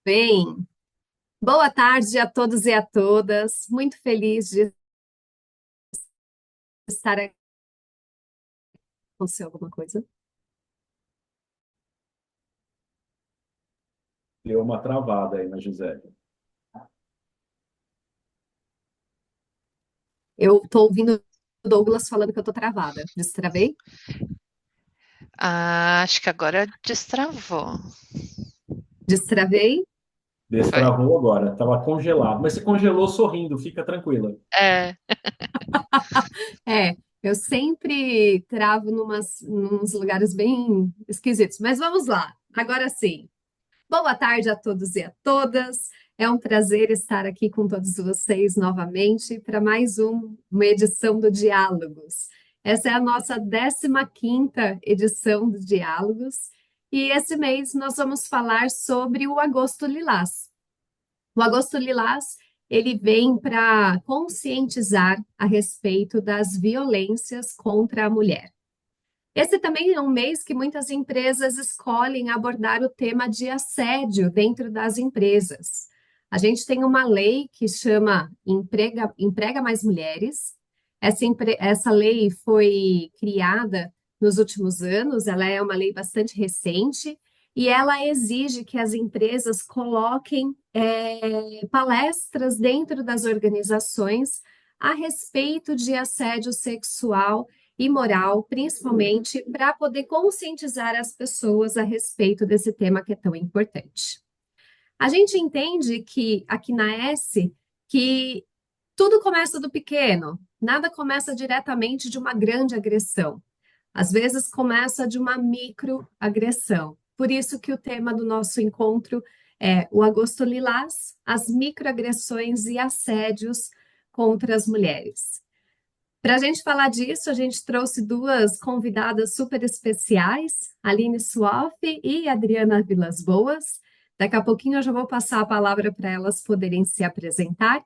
Bem, boa tarde a todos e a todas. Muito feliz de estar aqui. Aconteceu alguma coisa? Deu uma travada aí na Gisele. Eu estou ouvindo o Douglas falando que eu estou travada. Destravei? Acho que agora destravou. Destravei? Foi. Destravou agora, estava congelado. Mas você congelou sorrindo, fica tranquila. É, É, eu sempre travo nos lugares bem esquisitos. Mas vamos lá. Agora sim. Boa tarde a todos e a todas. É um prazer estar aqui com todos vocês novamente para mais uma edição do Diálogos. Essa é a nossa 15ª edição do Diálogos e esse mês nós vamos falar sobre o Agosto Lilás. O Agosto Lilás, ele vem para conscientizar a respeito das violências contra a mulher. Esse também é um mês que muitas empresas escolhem abordar o tema de assédio dentro das empresas. A gente tem uma lei que chama Emprega Mais Mulheres. Essa lei foi criada nos últimos anos, ela é uma lei bastante recente e ela exige que as empresas coloquem palestras dentro das organizações a respeito de assédio sexual e moral, principalmente para poder conscientizar as pessoas a respeito desse tema que é tão importante. A gente entende que aqui na S que tudo começa do pequeno, nada começa diretamente de uma grande agressão. Às vezes começa de uma microagressão. Por isso que o tema do nosso encontro é o Agosto Lilás, as microagressões e assédios contra as mulheres. Para a gente falar disso, a gente trouxe duas convidadas super especiais, Aline Suoff e Adriana Vilas Boas. Daqui a pouquinho eu já vou passar a palavra para elas poderem se apresentar.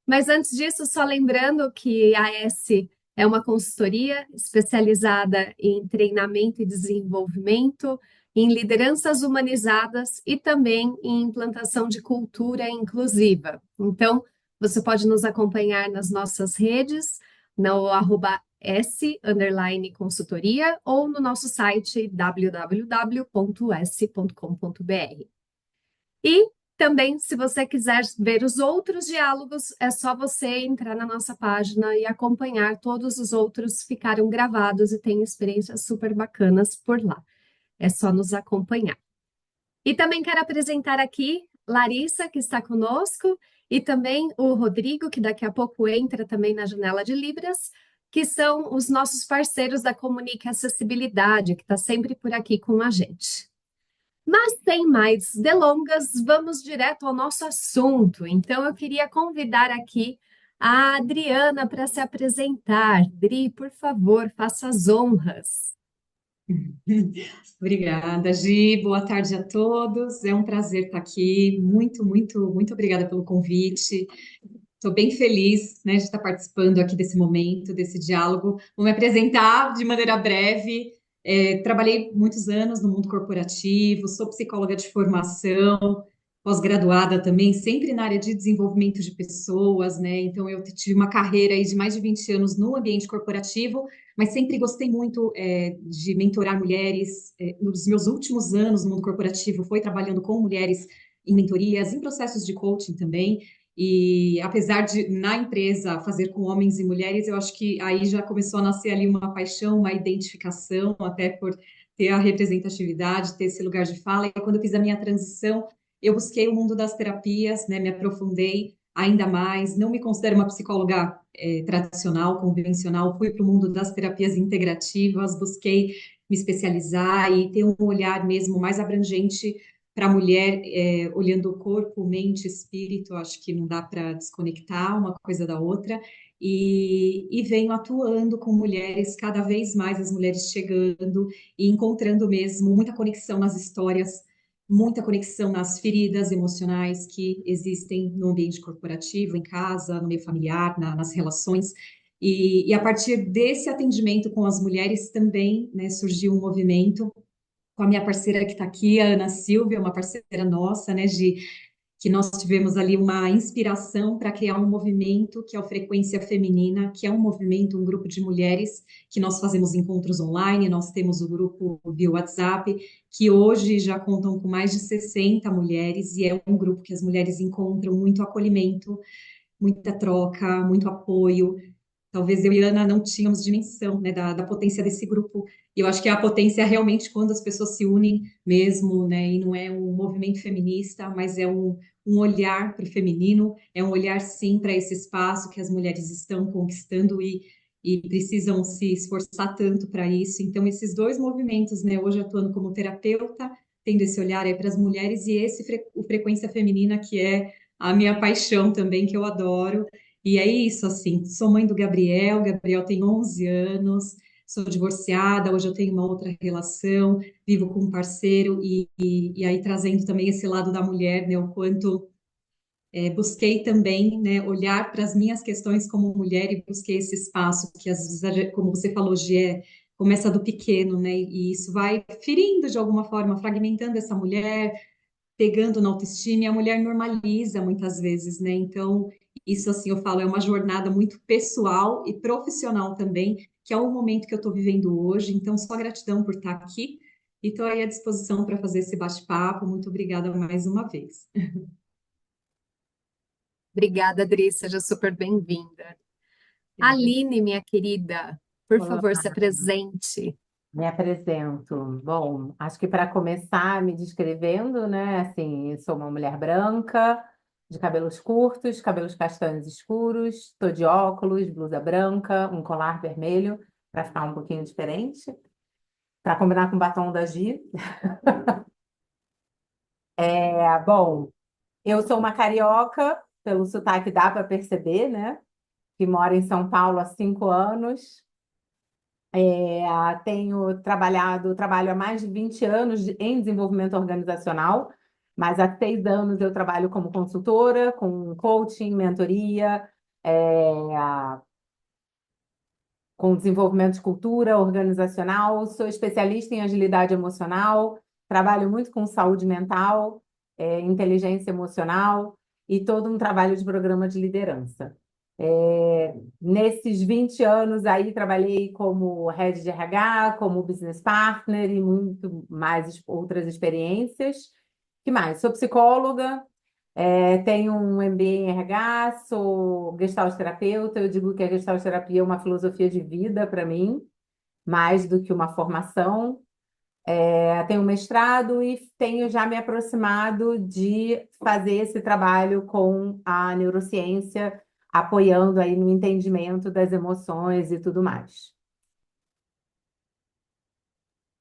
Mas antes disso, só lembrando que a S é uma consultoria especializada em treinamento e desenvolvimento, em lideranças humanizadas e também em implantação de cultura inclusiva. Então, você pode nos acompanhar nas nossas redes, no @s_consultoria ou no nosso site www.s.com.br. E também, se você quiser ver os outros diálogos, é só você entrar na nossa página e acompanhar. Todos os outros ficaram gravados e tem experiências super bacanas por lá. É só nos acompanhar. E também quero apresentar aqui Larissa, que está conosco, e também o Rodrigo, que daqui a pouco entra também na janela de Libras, que são os nossos parceiros da Comunique Acessibilidade, que está sempre por aqui com a gente. Mas sem mais delongas, vamos direto ao nosso assunto. Então, eu queria convidar aqui a Adriana para se apresentar. Dri, por favor, faça as honras. Obrigada, Gi. Boa tarde a todos. É um prazer estar aqui. Muito, muito, muito obrigada pelo convite. Estou bem feliz, né, de estar participando aqui desse momento, desse diálogo. Vou me apresentar de maneira breve. Trabalhei muitos anos no mundo corporativo, sou psicóloga de formação, pós-graduada também, sempre na área de desenvolvimento de pessoas, né? Então, eu tive uma carreira aí de mais de 20 anos no ambiente corporativo, mas sempre gostei muito, de mentorar mulheres. Nos meus últimos anos no mundo corporativo, foi trabalhando com mulheres em mentorias, em processos de coaching também. E apesar de, na empresa, fazer com homens e mulheres, eu acho que aí já começou a nascer ali uma paixão, uma identificação, até por ter a representatividade, ter esse lugar de fala. E quando eu fiz a minha transição, eu busquei o mundo das terapias, né, me aprofundei ainda mais. Não me considero uma psicóloga tradicional, convencional, fui para o mundo das terapias integrativas, busquei me especializar e ter um olhar mesmo mais abrangente para a mulher, olhando o corpo, mente, espírito, acho que não dá para desconectar uma coisa da outra, e venho atuando com mulheres, cada vez mais as mulheres chegando e encontrando mesmo muita conexão nas histórias, muita conexão nas feridas emocionais que existem no ambiente corporativo, em casa, no meio familiar, nas relações. E a partir desse atendimento com as mulheres também, né, surgiu um movimento com a minha parceira que está aqui, a Ana Silvia, uma parceira nossa, né, que nós tivemos ali uma inspiração para criar um movimento que é o Frequência Feminina, que é um movimento, um grupo de mulheres que nós fazemos encontros online, nós temos o grupo via WhatsApp, que hoje já contam com mais de 60 mulheres, e é um grupo que as mulheres encontram muito acolhimento, muita troca, muito apoio. Talvez eu e Ana não tínhamos dimensão, né, da potência desse grupo. E eu acho que a potência é realmente quando as pessoas se unem mesmo, né, e não é um movimento feminista, mas é um olhar para o feminino, é um olhar, sim, para esse espaço que as mulheres estão conquistando e precisam se esforçar tanto para isso. Então, esses dois movimentos, né, hoje atuando como terapeuta, tendo esse olhar aí para as mulheres, e o Frequência Feminina, que é a minha paixão também, que eu adoro. E é isso, assim, sou mãe do Gabriel, Gabriel tem 11 anos, sou divorciada, hoje eu tenho uma outra relação, vivo com um parceiro e aí trazendo também esse lado da mulher, né, o quanto busquei também, né, olhar para as minhas questões como mulher e busquei esse espaço que às vezes, como você falou, Gê, começa do pequeno, né, e isso vai ferindo de alguma forma, fragmentando essa mulher, pegando na autoestima, e a mulher normaliza muitas vezes, né? Então, isso, assim, eu falo, é uma jornada muito pessoal e profissional também, que é o momento que eu estou vivendo hoje. Então, só gratidão por estar aqui e estou aí à disposição para fazer esse bate-papo. Muito obrigada mais uma vez. Obrigada, Adri, seja super bem-vinda. Aline, minha querida, por Olá, favor, se apresente. me apresento. Bom, acho que para começar me descrevendo, né? Assim, eu sou uma mulher branca, de cabelos curtos, cabelos castanhos escuros, estou de óculos, blusa branca, um colar vermelho, para ficar um pouquinho diferente, para combinar com o batom da Gi. Bom, eu sou uma carioca, pelo sotaque dá para perceber, né? Que mora em São Paulo há 5 anos. Trabalho há mais de 20 anos em desenvolvimento organizacional, mas há 6 anos eu trabalho como consultora, com coaching, mentoria, com desenvolvimento de cultura organizacional, sou especialista em agilidade emocional, trabalho muito com saúde mental, inteligência emocional e todo um trabalho de programa de liderança. Nesses 20 anos aí, trabalhei como head de RH, como business partner e muito mais outras experiências. Que mais? Sou psicóloga, tenho um MBA em RH, sou gestalt terapeuta. Eu digo que a gestalt terapia é uma filosofia de vida para mim, mais do que uma formação. Tenho um mestrado e tenho já me aproximado de fazer esse trabalho com a neurociência, apoiando aí no entendimento das emoções e tudo mais.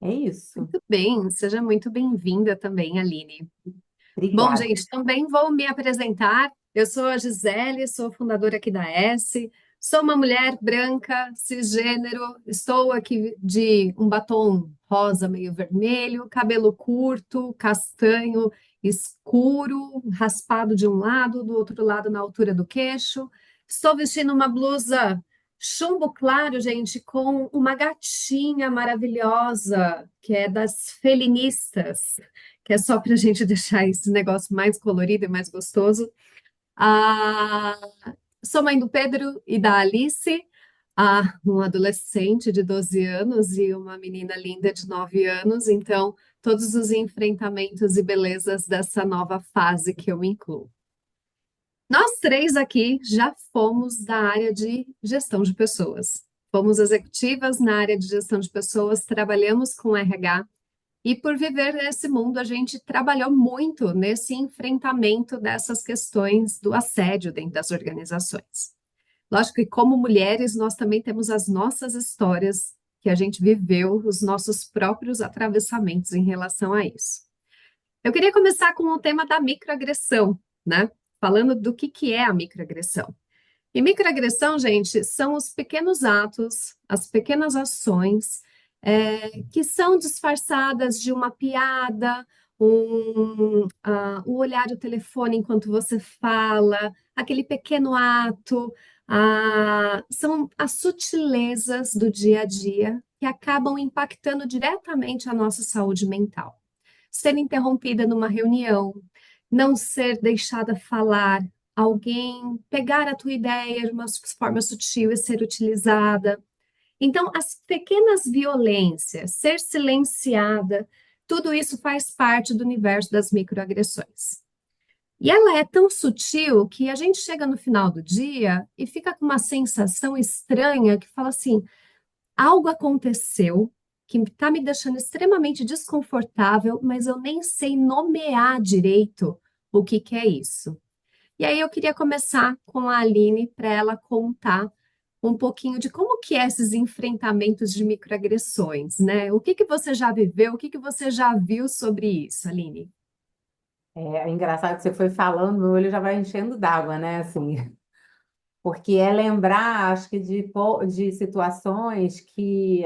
É isso. Muito bem, seja muito bem-vinda também, Aline. Bom, Obrigada. gente, também vou me apresentar. Eu sou a Gisele, sou fundadora aqui da S. Sou uma mulher branca, cisgênero. Estou aqui de um batom rosa meio vermelho, cabelo curto, castanho escuro, raspado de um lado, do outro lado na altura do queixo. Estou vestindo uma blusa chumbo claro, gente, com uma gatinha maravilhosa, que é das felinistas, que é só para a gente deixar esse negócio mais colorido e mais gostoso. Ah, sou mãe do Pedro e da Alice, um adolescente de 12 anos e uma menina linda de 9 anos, então todos os enfrentamentos e belezas dessa nova fase que eu me incluo. Nós três aqui já fomos da área de gestão de pessoas. Fomos executivas na área de gestão de pessoas, trabalhamos com RH, e por viver nesse mundo, a gente trabalhou muito nesse enfrentamento dessas questões do assédio dentro das organizações. Lógico que, como mulheres, nós também temos as nossas histórias que a gente viveu, os nossos próprios atravessamentos em relação a isso. Eu queria começar com o tema da microagressão, né? Falando do que é a microagressão. E microagressão, gente, são os pequenos atos, as pequenas ações que são disfarçadas de uma piada, o olhar do telefone enquanto você fala, aquele pequeno ato, são as sutilezas do dia a dia que acabam impactando diretamente a nossa saúde mental. Ser interrompida numa reunião, não ser deixada falar, alguém pegar a tua ideia de uma forma sutil e ser utilizada. Então, as pequenas violências, ser silenciada, tudo isso faz parte do universo das microagressões. E ela é tão sutil que a gente chega no final do dia e fica com uma sensação estranha que fala assim: algo aconteceu que está me deixando extremamente desconfortável, mas eu nem sei nomear direito o que que é isso. E aí eu queria começar com a Aline para ela contar um pouquinho de como que é esses enfrentamentos de microagressões, né? O que que você já viveu, o que que você já viu sobre isso, Aline? É engraçado que você foi falando, meu olho já vai enchendo d'água, né? Assim, porque é lembrar, acho que de situações que,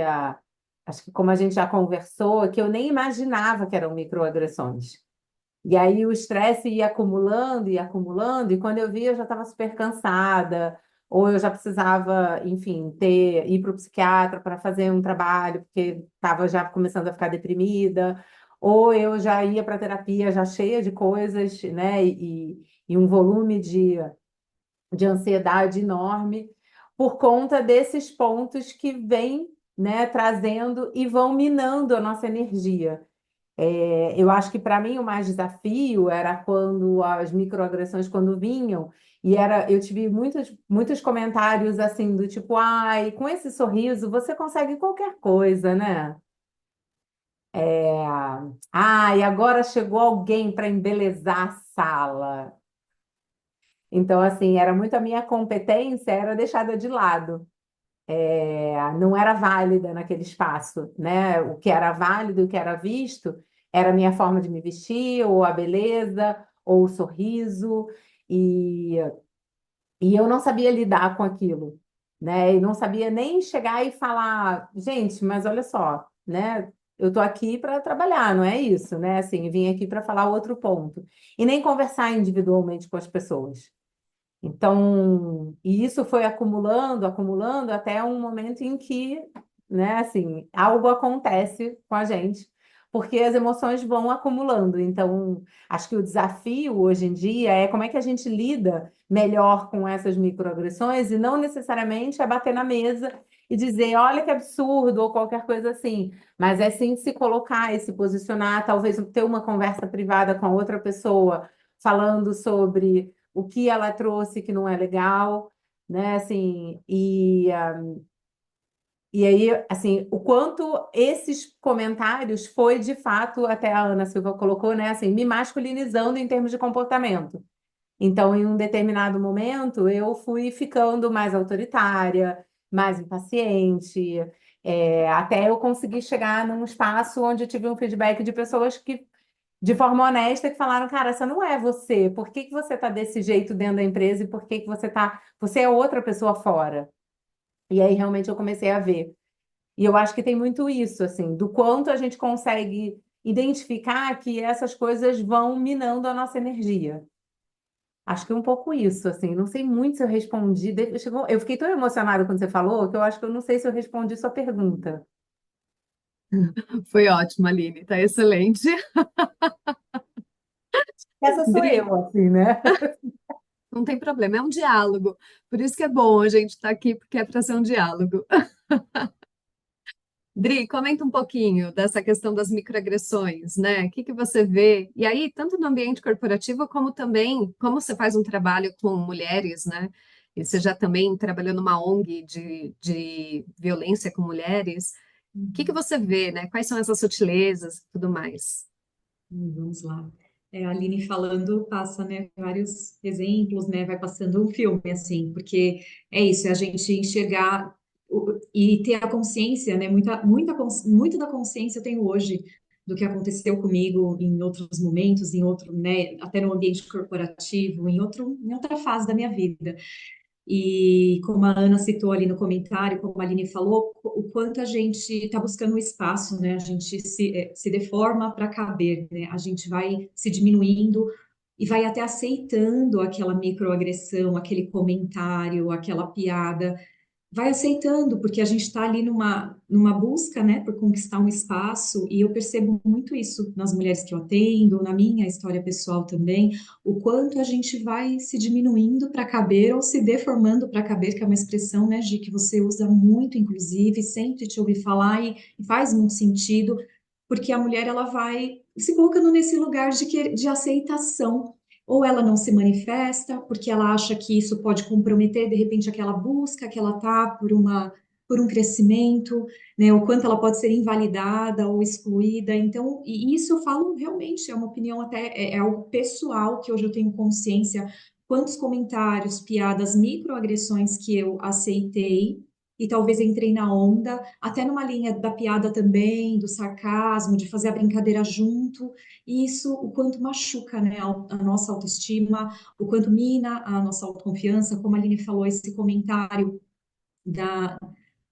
acho que como a gente já conversou, que eu nem imaginava que eram microagressões. E aí o estresse ia acumulando, e quando eu via, eu já estava super cansada, ou eu já precisava, enfim, ir para o psiquiatra para fazer um trabalho, porque estava já começando a ficar deprimida, ou eu já ia para terapia já cheia de coisas, né, e um volume de ansiedade enorme, por conta desses pontos que vêm, né, trazendo e vão minando a nossa energia. Eu acho que para mim o mais desafio era quando as microagressões quando vinham eu tive muitos comentários assim do tipo, ai, com esse sorriso você consegue qualquer coisa, né? É, ai, agora chegou alguém para embelezar a sala. Então, assim, era muito a minha competência era deixada de lado. Não era válida naquele espaço, né? O que era válido, o que era visto, era a minha forma de me vestir, ou a beleza, ou o sorriso, e, e eu não sabia lidar com aquilo, né? E não sabia nem chegar e falar, gente, mas olha só, né? Eu tô aqui para trabalhar, não é isso, né? Assim, vim aqui para falar outro ponto. E nem conversar individualmente com as pessoas. Então, e isso foi acumulando, acumulando até um momento em que, né, assim, algo acontece com a gente, porque as emoções vão acumulando. Então, acho que o desafio hoje em dia é como é que a gente lida melhor com essas microagressões e não necessariamente é bater na mesa e dizer, olha que absurdo ou qualquer coisa assim, mas é sim se colocar e se posicionar, talvez ter uma conversa privada com a outra pessoa falando sobre o que ela trouxe que não é legal, né? Assim, e aí, assim, o quanto esses comentários foi de fato, até a Ana Silva colocou, né? Assim, me masculinizando em termos de comportamento. Então, em um determinado momento, eu fui ficando mais autoritária, mais impaciente, até eu conseguir chegar num espaço onde eu tive um feedback de pessoas que de forma honesta, que falaram, cara, essa não é você. Por que que você está desse jeito dentro da empresa e por que que você é outra pessoa fora? E aí realmente eu comecei a ver. E eu acho que tem muito isso, assim, do quanto a gente consegue identificar que essas coisas vão minando a nossa energia. Acho que é um pouco isso, assim. Não sei muito se eu respondi. Eu fiquei tão emocionada quando você falou que eu acho que eu não sei se eu respondi sua pergunta. Foi ótimo, Aline, tá excelente. Essa sou Dri, eu, assim, né? não tem problema, é um diálogo. Por isso que é bom a gente estar aqui, porque é para ser um diálogo. Dri, comenta um pouquinho dessa questão das microagressões, né? O que que você vê? E aí, tanto no ambiente corporativo, como também, como você faz um trabalho com mulheres, né? E você já também trabalhou numa ONG de violência com mulheres. O que que você vê, né? Quais são essas sutilezas e tudo mais? Vamos lá. A Aline falando passa, né, vários exemplos, né, vai passando um filme, assim, porque é isso, é a gente enxergar e ter a consciência, né, muita da consciência eu tenho hoje do que aconteceu comigo em outros momentos, em outro, né, até no ambiente corporativo, em outra fase da minha vida. E como a Ana citou ali no comentário, como a Aline falou, o quanto a gente está buscando um espaço, né? A gente se deforma para caber, né? A gente vai se diminuindo e vai até aceitando aquela microagressão, aquele comentário, aquela piada, vai aceitando, porque a gente está ali numa busca, né, por conquistar um espaço, e eu percebo muito isso nas mulheres que eu atendo, na minha história pessoal também, o quanto a gente vai se diminuindo para caber ou se deformando para caber, que é uma expressão, né, Gi, que você usa muito, inclusive, sempre te ouvi falar e faz muito sentido, porque a mulher ela vai se colocando nesse lugar de aceitação. Ou ela não se manifesta porque ela acha que isso pode comprometer de repente aquela busca que ela tá por um crescimento, né? O quanto ela pode ser invalidada ou excluída. Então, e isso eu falo realmente, é uma opinião até, é algo pessoal que hoje eu tenho consciência. Quantos comentários, piadas, microagressões que eu aceitei e talvez entrei na onda, até numa linha da piada também, do sarcasmo, de fazer a brincadeira junto, e isso o quanto machuca, né, a nossa autoestima, o quanto mina a nossa autoconfiança, como a Aline falou, esse comentário da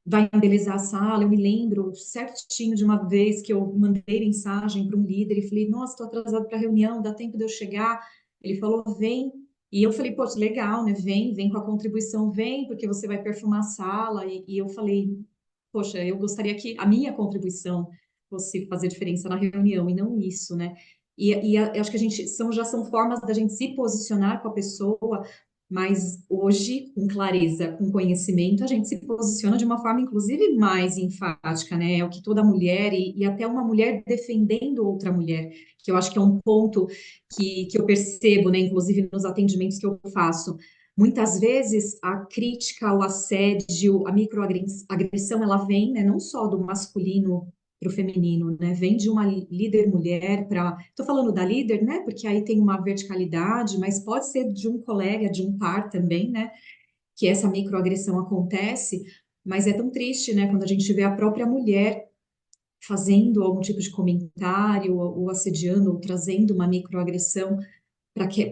vai embelezar a sala. Eu me lembro certinho de uma vez que eu mandei mensagem para um líder e falei, nossa, estou atrasado para a reunião, dá tempo de eu chegar? Ele falou, vem. E eu falei, poxa, legal, né? Vem com a contribuição, vem, porque você vai perfumar a sala. E eu falei, poxa, eu gostaria que a minha contribuição fosse fazer diferença na reunião e não isso, né? Eu acho que a gente já são formas da gente se posicionar com a pessoa, mas hoje, com clareza, com conhecimento, a gente se posiciona de uma forma, inclusive, mais enfática, né? É o que toda mulher e até uma mulher defendendo outra mulher, que eu acho que é um ponto que eu percebo, né? Inclusive nos atendimentos que eu faço. Muitas vezes a crítica, o assédio, a microagressão, ela vem, né, não só do masculino para o feminino, né? Vem de uma líder mulher para. Estou falando da líder, né? Porque aí tem uma verticalidade, mas pode ser de um colega, de um par também, né? Que essa microagressão acontece, mas é tão triste, né? Quando a gente vê a própria mulher fazendo algum tipo de comentário, ou assediando, ou trazendo uma microagressão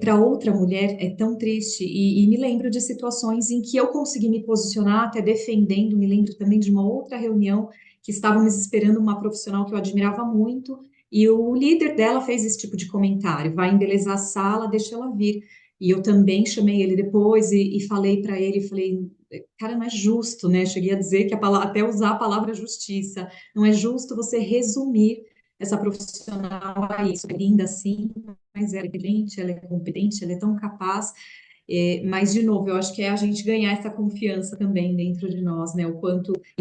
para outra mulher é tão triste. E me lembro de situações em que eu consegui me posicionar, até defendendo. Me lembro também de uma outra reunião que estávamos esperando uma profissional que eu admirava muito, e o líder dela fez esse tipo de comentário: vai embelezar a sala, deixa ela vir. E eu também chamei ele depois e falei para ele, falei, cara, não é justo, né? Cheguei a dizer que até usar a palavra justiça, não é justo você resumir essa profissional a isso. É linda assim, mas ela é inteligente, ela é competente, ela é tão capaz. Mas, de novo, eu acho que é a gente ganhar essa confiança também dentro de nós, né? O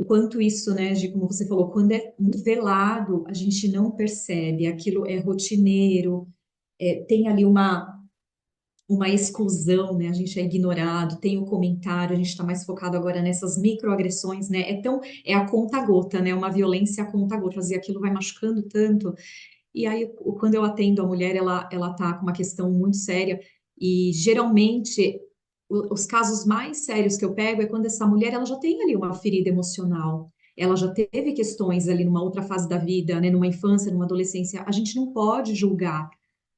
quanto isso, né, de como você falou, quando é muito velado, a gente não percebe, aquilo é rotineiro, tem ali uma exclusão, né? A gente é ignorado, tem o comentário, a gente está mais focado agora nessas microagressões, né? É a conta-gota, né? Uma violência a conta-gota, e aquilo vai machucando tanto. E aí, quando eu atendo a mulher, ela tá com uma questão muito séria, e geralmente os casos mais sérios que eu pego é quando essa mulher ela já tem ali uma ferida emocional. Ela já teve questões ali numa outra fase da vida, né, numa infância, numa adolescência. A gente não pode julgar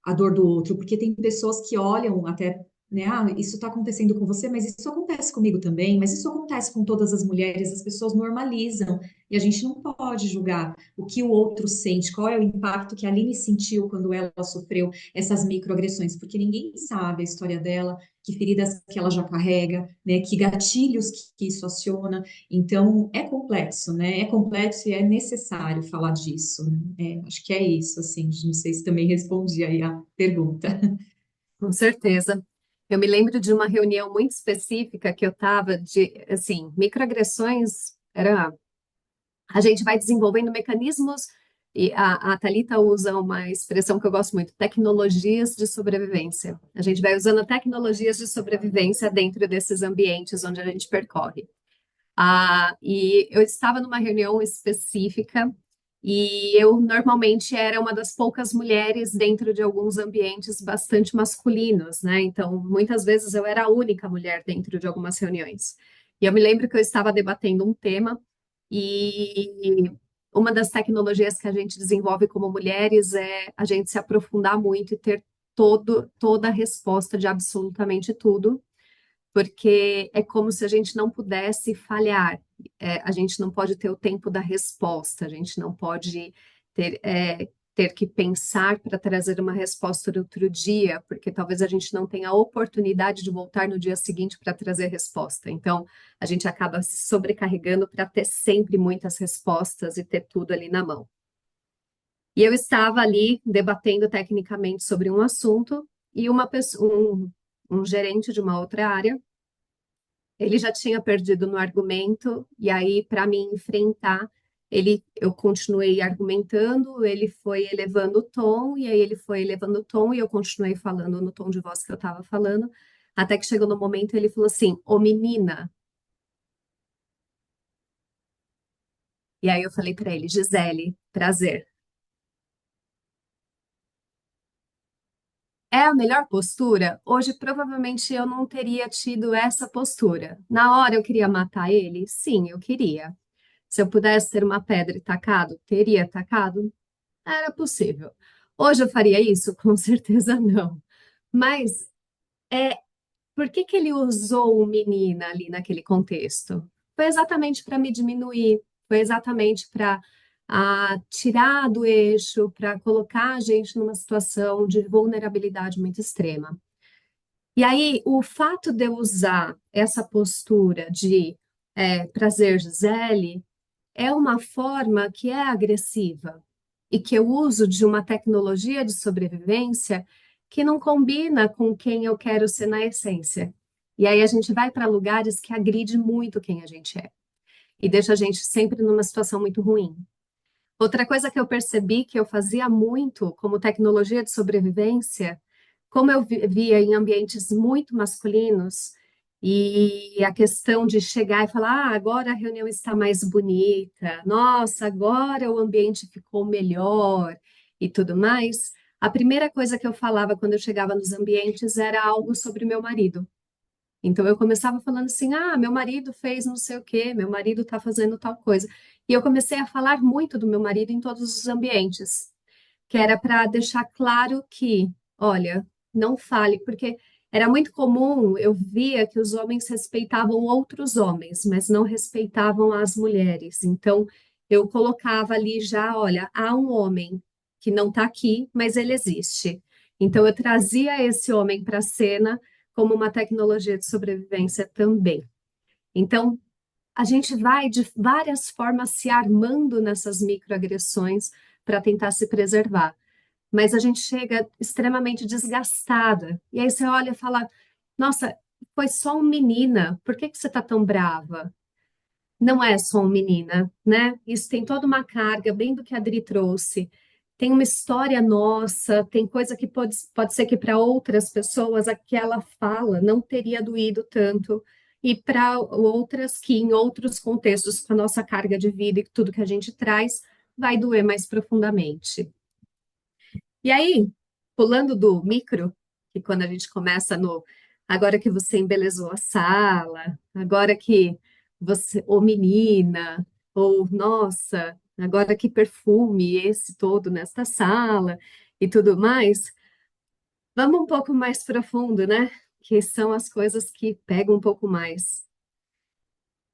a dor do outro, porque tem pessoas que olham até, né, isso está acontecendo com você, mas isso acontece comigo também, mas isso acontece com todas as mulheres, as pessoas normalizam, e a gente não pode julgar o que o outro sente, qual é o impacto que a Aline sentiu quando ela sofreu essas microagressões, porque ninguém sabe a história dela, que feridas que ela já carrega, né, que gatilhos que isso aciona. Então é complexo, né? É complexo e é necessário falar disso, né? Acho que é isso, assim, não sei se também respondi aí a pergunta. Com certeza. Eu me lembro de uma reunião muito específica que eu estava de, assim, microagressões era a gente vai desenvolvendo mecanismos e a Thalita usa uma expressão que eu gosto muito, tecnologias de sobrevivência. A gente vai usando tecnologias de sobrevivência dentro desses ambientes onde a gente percorre. E eu estava numa reunião específica e eu normalmente era uma das poucas mulheres dentro de alguns ambientes bastante masculinos, né? Então, muitas vezes eu era a única mulher dentro de algumas reuniões. E eu me lembro que eu estava debatendo um tema e uma das tecnologias que a gente desenvolve como mulheres é a gente se aprofundar muito e ter toda a resposta de absolutamente tudo, porque é como se a gente não pudesse falhar. A gente não pode ter o tempo da resposta, a gente não pode ter ter que pensar para trazer uma resposta no outro dia, porque talvez a gente não tenha a oportunidade de voltar no dia seguinte para trazer a resposta. Então, a gente acaba se sobrecarregando para ter sempre muitas respostas e ter tudo ali na mão. E eu estava ali debatendo tecnicamente sobre um assunto e um gerente de uma outra área, ele já tinha perdido no argumento, e aí, para me enfrentar, eu continuei argumentando, ele foi elevando o tom, e aí ele foi elevando o tom, e eu continuei falando no tom de voz que eu estava falando, até que chegou no momento ele falou assim, ô menina. E aí eu falei para ele, Gisele, prazer. É a melhor postura? Hoje, provavelmente, eu não teria tido essa postura. Na hora eu queria matar ele? Sim, eu queria. Se eu pudesse ter uma pedra e tacado, teria tacado? Era possível. Hoje eu faria isso? Com certeza não. Mas por que que ele usou o menina ali naquele contexto? Foi exatamente para me diminuir, foi exatamente para tirar do eixo, para colocar a gente numa situação de vulnerabilidade muito extrema. E aí, o fato de eu usar essa postura de prazer, Gisele, é uma forma que é agressiva e que eu uso de uma tecnologia de sobrevivência que não combina com quem eu quero ser na essência. E aí a gente vai para lugares que agride muito quem a gente é e deixa a gente sempre numa situação muito ruim. Outra coisa que eu percebi que eu fazia muito como tecnologia de sobrevivência, como eu via em ambientes muito masculinos, e a questão de chegar e falar, agora a reunião está mais bonita, nossa, agora o ambiente ficou melhor e tudo mais. A primeira coisa que eu falava quando eu chegava nos ambientes era algo sobre meu marido. Então eu começava falando assim: ah, meu marido fez não sei o quê, meu marido está fazendo tal coisa. E eu comecei a falar muito do meu marido em todos os ambientes, que era para deixar claro que, olha, não fale, porque era muito comum, eu via que os homens respeitavam outros homens, mas não respeitavam as mulheres. Então eu colocava ali já, olha, há um homem que não está aqui, mas ele existe. Então eu trazia esse homem para a cena como uma tecnologia de sobrevivência também. Então, a gente vai de várias formas se armando nessas microagressões para tentar se preservar, mas a gente chega extremamente desgastada. E aí você olha e fala: nossa, foi só uma menina, por que que você está tão brava? Não é só uma menina, né? Isso tem toda uma carga, bem do que a Adri trouxe. Tem uma história nossa, tem coisa que pode ser que para outras pessoas aquela fala não teria doído tanto, e para outras que em outros contextos, com a nossa carga de vida e tudo que a gente traz, vai doer mais profundamente. E aí, pulando do micro, que quando a gente começa no agora que você embelezou a sala, agora que você, ou menina, ou nossa, agora que perfume esse todo nesta sala e tudo mais, vamos um pouco mais profundo, né? Que são as coisas que pegam um pouco mais.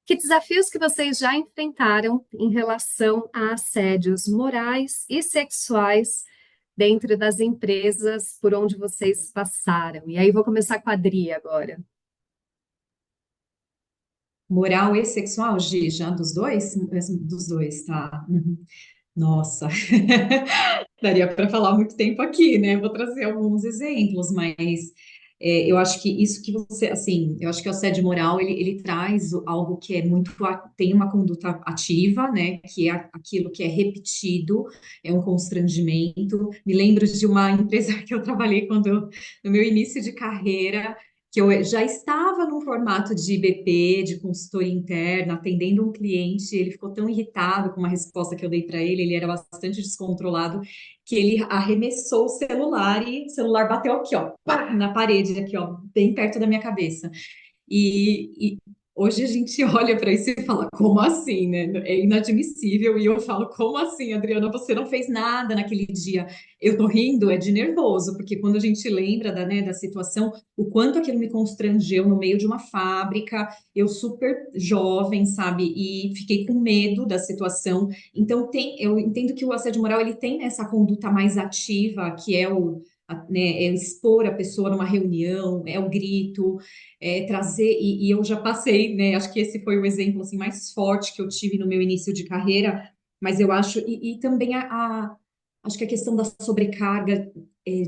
Que desafios que vocês já enfrentaram em relação a assédios morais e sexuais dentro das empresas por onde vocês passaram? E aí vou começar com a Adri agora. Moral e sexual, Gi, já dos dois? Dos dois, tá. Uhum. Nossa, daria para falar muito tempo aqui, né? Vou trazer alguns exemplos, mas eu acho que isso que você, assim, eu acho que o assédio moral, ele traz algo que é muito, tem uma conduta ativa, né? Que é aquilo que é repetido, é um constrangimento. Me lembro de uma empresa que eu trabalhei no meu início de carreira, que eu já estava num formato de BP, de consultoria interna, atendendo um cliente, ele ficou tão irritado com uma resposta que eu dei para ele era bastante descontrolado, que ele arremessou o celular e o celular bateu aqui, ó, pá, na parede, aqui, ó, bem perto da minha cabeça. E Hoje a gente olha para isso e fala, como assim, né? É inadmissível. E eu falo, como assim, Adriana? Você não fez nada naquele dia. Eu tô rindo, é de nervoso, porque quando a gente lembra da situação, o quanto aquilo me constrangeu no meio de uma fábrica, eu super jovem, sabe? E fiquei com medo da situação. Então, eu entendo que o assédio moral, ele tem essa conduta mais ativa, que é é expor a pessoa numa reunião, é o grito, trazer, e eu já passei, né? Acho que esse foi o exemplo assim, mais forte que eu tive no meu início de carreira, mas eu acho, e também acho que a questão da sobrecarga é,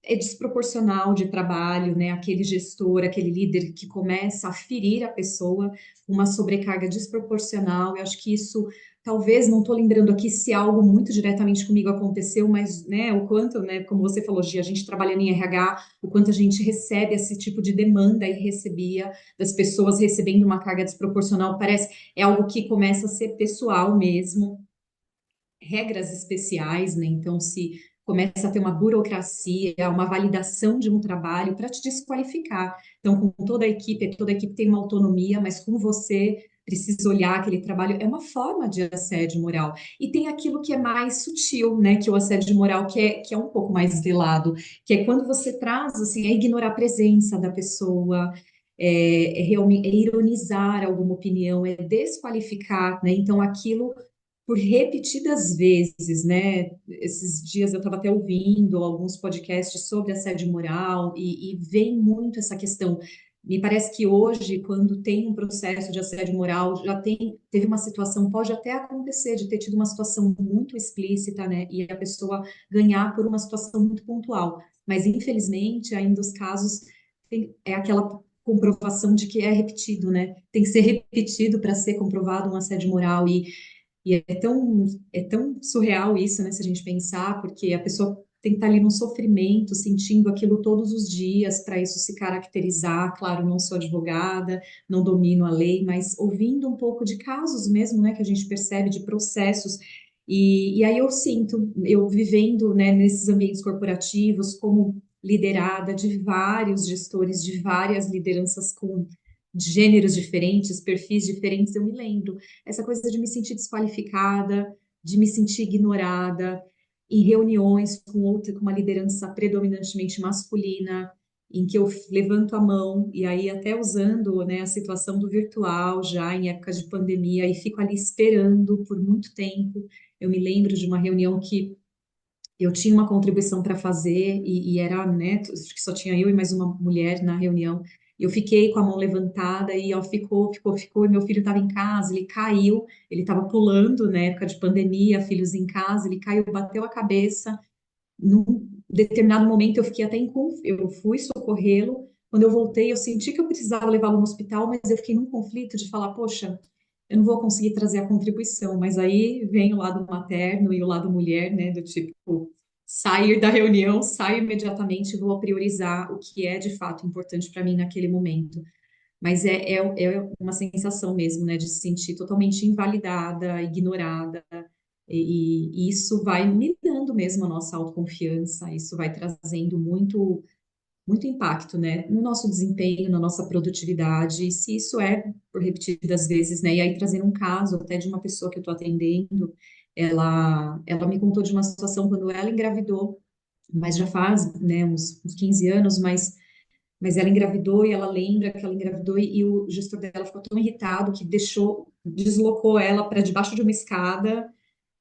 é desproporcional de trabalho, né? Aquele gestor, aquele líder que começa a ferir a pessoa, uma sobrecarga desproporcional, eu acho que isso. Talvez, não estou lembrando aqui se algo muito diretamente comigo aconteceu, mas, né, o quanto, né, como você falou, Gia, a gente trabalhando em RH, o quanto a gente recebe esse tipo de demanda e recebia das pessoas recebendo uma carga desproporcional, parece é algo que começa a ser pessoal mesmo, regras especiais, né? Então, se começa a ter uma burocracia, uma validação de um trabalho para te desqualificar. Então, com toda a equipe tem uma autonomia, mas com você precisa olhar aquele trabalho, é uma forma de assédio moral. E tem aquilo que é mais sutil, né, que é o assédio moral, que é um pouco mais velado, que é quando você traz, assim, é ignorar a presença da pessoa, realmente, é ironizar alguma opinião, é desqualificar, né, então aquilo por repetidas vezes, né? Esses dias eu estava até ouvindo alguns podcasts sobre assédio moral e vem muito essa questão. Me parece que hoje, quando tem um processo de assédio moral, teve uma situação, pode até acontecer de ter tido uma situação muito explícita, né? E a pessoa ganhar por uma situação muito pontual. Mas, infelizmente, ainda os casos é aquela comprovação de que é repetido, né? Tem que ser repetido para ser comprovado um assédio moral. E é tão surreal isso, né, se a gente pensar, porque a pessoa tem que estar ali num sofrimento, sentindo aquilo todos os dias, para isso se caracterizar. Claro, não sou advogada, não domino a lei, mas ouvindo um pouco de casos mesmo, né, que a gente percebe de processos. E aí eu sinto, eu vivendo, né, nesses ambientes corporativos, como liderada de vários gestores, de várias lideranças com gêneros diferentes, perfis diferentes, eu me lembro essa coisa de me sentir desqualificada, de me sentir ignorada em reuniões com uma liderança predominantemente masculina, em que eu levanto a mão e aí até usando, né, a situação do virtual já em época de pandemia e fico ali esperando por muito tempo. Eu me lembro de uma reunião que eu tinha uma contribuição para fazer e era, né, acho que só tinha eu e mais uma mulher na reunião. Eu fiquei com a mão levantada e ó, ficou. E meu filho estava em casa, ele caiu, ele estava pulando na época de pandemia, filhos em casa, ele caiu, bateu a cabeça. Num determinado momento eu fiquei até eu fui socorrê-lo. Quando eu voltei, eu senti que eu precisava levá-lo no hospital, mas eu fiquei num conflito de falar, poxa, eu não vou conseguir trazer a contribuição, mas aí vem o lado materno e o lado mulher, né, do tipo, sair da reunião, saio imediatamente e vou priorizar o que é de fato importante para mim naquele momento. Mas é uma sensação mesmo, né, de se sentir totalmente invalidada, ignorada, e isso vai minando mesmo a nossa autoconfiança, isso vai trazendo muito impacto, né, no nosso desempenho, na nossa produtividade, e se isso é por repetidas vezes, né, e aí trazendo um caso até de uma pessoa que eu estou atendendo, ela me contou de uma situação quando ela engravidou, mas já faz, né, uns 15 anos, mas ela engravidou e ela lembra que ela engravidou e o gestor dela ficou tão irritado que deslocou ela para debaixo de uma escada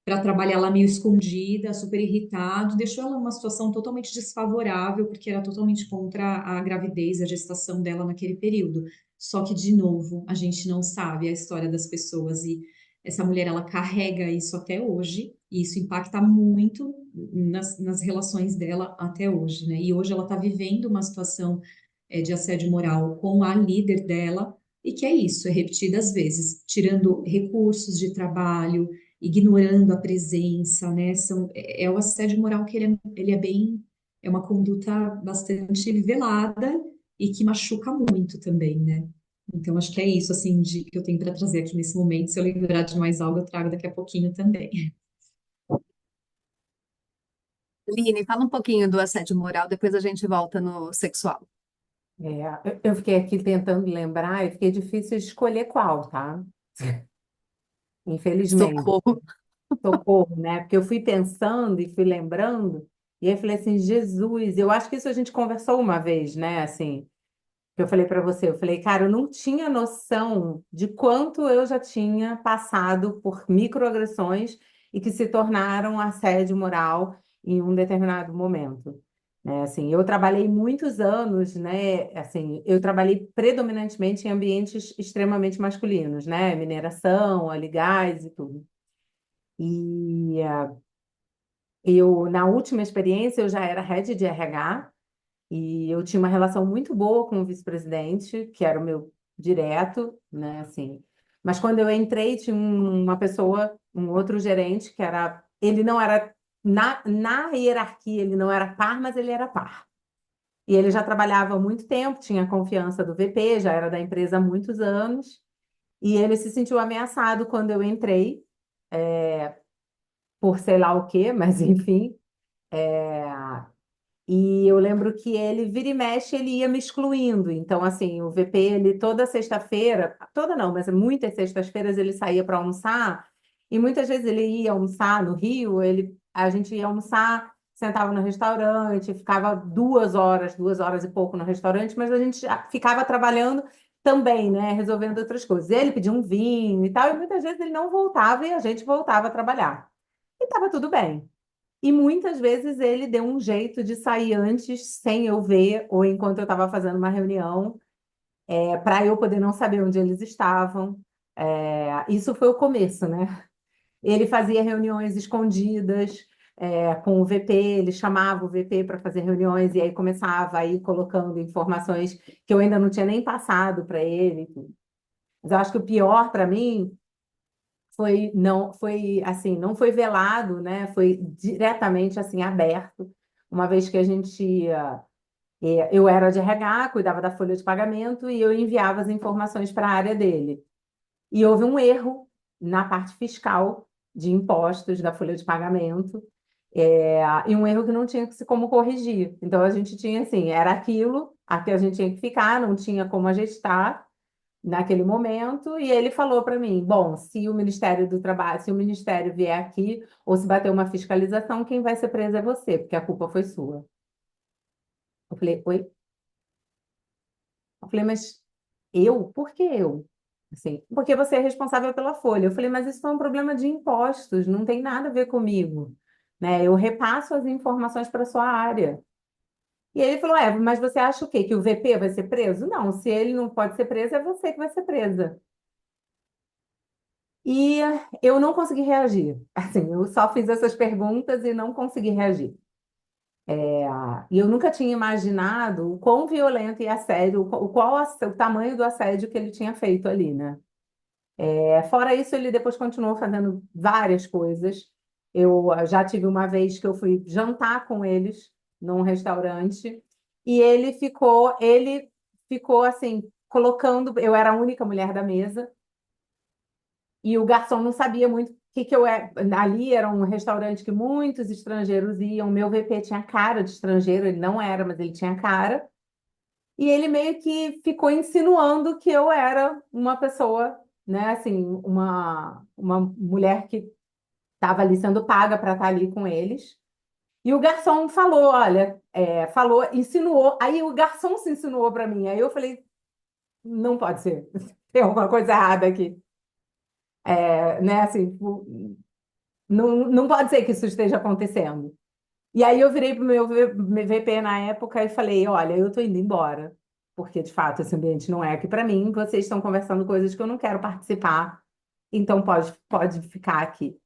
para trabalhar lá meio escondida, super irritado, deixou ela numa situação totalmente desfavorável, porque era totalmente contra a gravidez, a gestação dela naquele período. Só que, de novo, a gente não sabe a história das pessoas e essa mulher, ela carrega isso até hoje, e isso impacta muito nas relações dela até hoje, né? E hoje ela está vivendo uma situação de assédio moral com a líder dela, e que é isso, é repetidas vezes, tirando recursos de trabalho, ignorando a presença, né? É o assédio moral que ele é bem, é uma conduta bastante velada e que machuca muito também, né? Então, acho que é isso, assim, que eu tenho para trazer aqui nesse momento. Se eu lembrar de mais algo, eu trago daqui a pouquinho também. Aline, fala um pouquinho do assédio moral, depois a gente volta no sexual. Eu fiquei aqui tentando lembrar e fiquei difícil escolher qual, tá? Infelizmente. Socorro. Socorro, né? Porque eu fui pensando e fui lembrando, e aí falei assim, Jesus, eu acho que isso a gente conversou uma vez, né? Assim, que eu falei para você, eu falei, cara, eu não tinha noção de quanto eu já tinha passado por microagressões e que se tornaram assédio moral em um determinado momento. Né? Assim, eu trabalhei muitos anos, né? Assim, eu trabalhei predominantemente em ambientes extremamente masculinos, né? Mineração, óleo e gás e tudo. E na última experiência, eu já era head de RH e eu tinha uma relação muito boa com o vice-presidente, que era o meu direto, né, assim. Mas quando eu entrei, tinha uma pessoa, um outro gerente, ele não era, na hierarquia, ele não era par, mas ele era par. E ele já trabalhava há muito tempo, tinha a confiança do VP, já era da empresa há muitos anos, e ele se sentiu ameaçado quando eu entrei, por sei lá o quê, mas enfim. E eu lembro que ele, vira e mexe, ele ia me excluindo. Então, assim, o VP, ele toda sexta-feira, toda não, mas muitas sextas-feiras ele saía para almoçar, e muitas vezes ele ia almoçar no Rio, a gente ia almoçar, sentava no restaurante, ficava 2 horas, 2 horas e pouco no restaurante, mas a gente ficava trabalhando também, né, resolvendo outras coisas. Ele pedia um vinho e tal, e muitas vezes ele não voltava e a gente voltava a trabalhar. E estava tudo bem. E muitas vezes ele deu um jeito de sair antes, sem eu ver, ou enquanto eu estava fazendo uma reunião, para eu poder não saber onde eles estavam. Isso foi o começo, né? Ele fazia reuniões escondidas, com o VP, ele chamava o VP para fazer reuniões, e aí começava a ir colocando informações que eu ainda não tinha nem passado para ele. Mas eu acho que o pior para mim foi assim, não foi velado, né? Foi diretamente assim aberto, uma vez que a gente eu era de RH, cuidava da folha de pagamento e eu enviava as informações para a área dele. E houve um erro na parte fiscal de impostos da folha de pagamento, e um erro que não tinha como corrigir. Então a gente tinha assim, era aquilo a que a gente tinha que ficar, não tinha como ajustar naquele momento, e ele falou para mim: bom, se o Ministério do Trabalho, se o Ministério vier aqui, ou se bater uma fiscalização, quem vai ser preso é você, porque a culpa foi sua. Eu falei, oi? Eu falei, mas eu? Por que eu? Assim, porque você é responsável pela folha. Eu falei, mas isso foi um problema de impostos, não tem nada a ver comigo. Né? Eu repasso as informações para sua área. E ele falou, mas você acha o quê? Que o VP vai ser preso? Não, se ele não pode ser preso, é você que vai ser presa. E eu não consegui reagir. Assim, eu só fiz essas perguntas e não consegui reagir. E eu nunca tinha imaginado o quão violento e assédio, o tamanho do assédio que ele tinha feito ali, né? Fora isso, ele depois continuou fazendo várias coisas. Eu já tive uma vez que eu fui jantar com eles num restaurante e ele ficou assim, colocando, eu era a única mulher da mesa, e o garçom não sabia muito o que que eu era. Ali era um restaurante que muitos estrangeiros iam. Meu VP tinha cara de estrangeiro, ele não era, mas ele tinha cara. E ele meio que ficou insinuando que eu era uma pessoa, né, assim, uma mulher que estava ali sendo paga para estar ali com eles. E o garçom falou, olha, falou, insinuou. Aí o garçom se insinuou para mim. Aí eu falei, não pode ser, tem alguma coisa errada aqui. Né, assim, tipo, não, não pode ser que isso esteja acontecendo. E aí eu virei para o meu VP na época e falei, olha, eu estou indo embora, porque de fato esse ambiente não é aqui para mim, vocês estão conversando coisas que eu não quero participar, então pode ficar aqui.